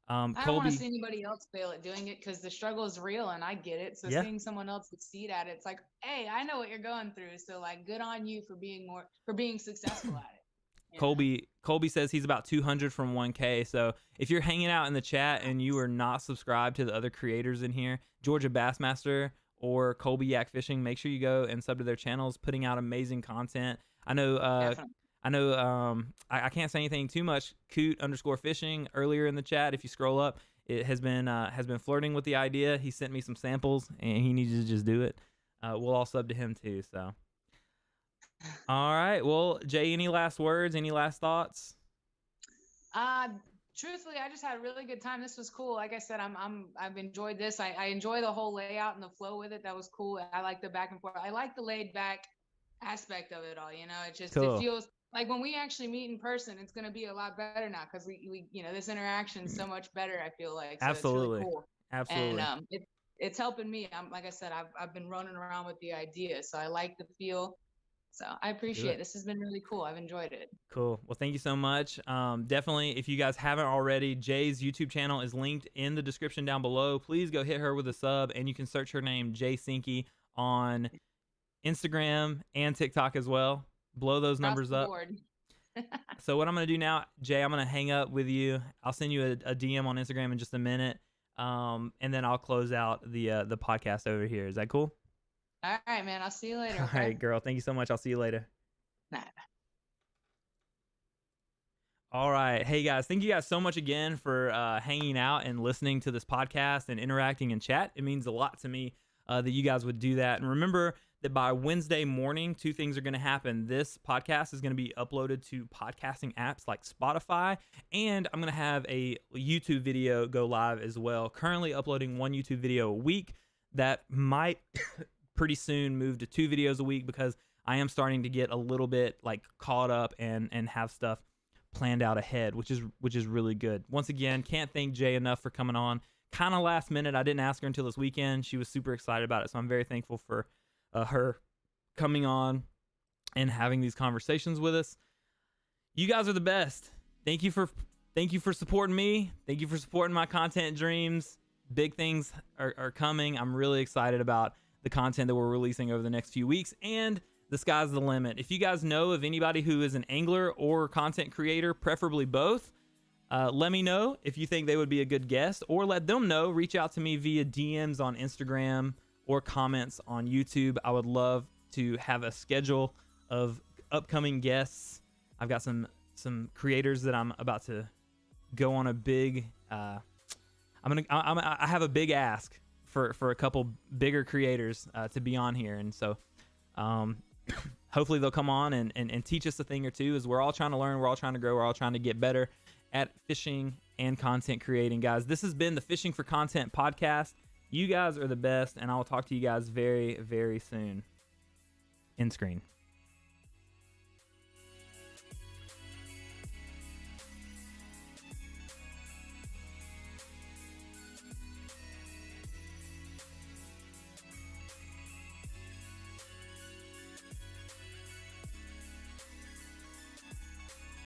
I don't want to see anybody else fail at doing it because the struggle is real and I get it. So seeing someone else succeed at it, it's like, hey, I know what you're going through. So like, good on you for being successful at it. Colby says he's about 200 from 1K. So if you're hanging out in the chat and you are not subscribed to the other creators in here, Georgia Bassmaster or Colby Yak Fishing, make sure you go and sub to their channels, putting out amazing content. I know I know I can't say anything too much. Coot_fishing earlier in the chat, if you scroll up, it has been flirting with the idea. He sent me some samples, and he needs to just do it. We'll all sub to him too. So, all right. Well, Jay, any last words? Any last thoughts? Truthfully, I just had a really good time. This was cool. Like I said, I've enjoyed this. I enjoy the whole layout and the flow with it. That was cool. I like the back and forth. I like the laid back aspect of it all. You know, it Cool. feels like when we actually meet in person, it's going to be a lot better now because we this interaction is so much better. I feel like so Absolutely. It's really cool. Absolutely. And it's helping me. Like I said, I've been running around with the idea, so I like the feel. So I appreciate it. This has been really cool. I've enjoyed it. Cool. Well, thank you so much. Definitely, if you guys haven't already, Jay's YouTube channel is linked in the description down below. Please go hit her with a sub, and you can search her name, Jay Sinke, on Instagram and TikTok as well. Blow those numbers up. So what I'm going to do now, Jay, I'm going to hang up with you. I'll send you a DM on Instagram in just a minute, and then I'll close out the podcast over here. Is that cool? All right, man. I'll see you later. All right, girl. Thank you so much. I'll see you later. Nah. All right. Hey, guys. Thank you guys so much again for hanging out and listening to this podcast and interacting in chat. It means a lot to me that you guys would do that. And remember that by Wednesday morning, 2 things are going to happen. This podcast is going to be uploaded to podcasting apps like Spotify, and I'm going to have a YouTube video go live as well. Currently uploading 1 YouTube video a week. That might pretty soon move to 2 videos a week because I am starting to get a little bit like caught up and have stuff planned out ahead, which is really good. Once again, can't thank Jay enough for coming on. Kind of last minute. I didn't ask her until this weekend. She was super excited about it, so I'm very thankful for her coming on and having these conversations with us. You guys are the best. Thank you for supporting me. Thank you for supporting my content dreams. Big things are coming. I'm really excited about the content that we're releasing over the next few weeks, and the sky's the limit. If you guys know of anybody who is an angler or content creator, preferably both, let me know if you think they would be a good guest, or let them know. Reach out to me via DMs on Instagram or comments on YouTube. I would love to have a schedule of upcoming guests. I've got some creators that I'm about to go on a big I have a big ask for a couple bigger creators to be on here, and so hopefully they'll come on and teach us a thing or two, as we're all trying to learn, we're all trying to grow, we're all trying to get better at fishing and content creating. Guys, this has been the Fishing for Content podcast. You guys are the best, and I will talk to you guys very, very soon. End screen.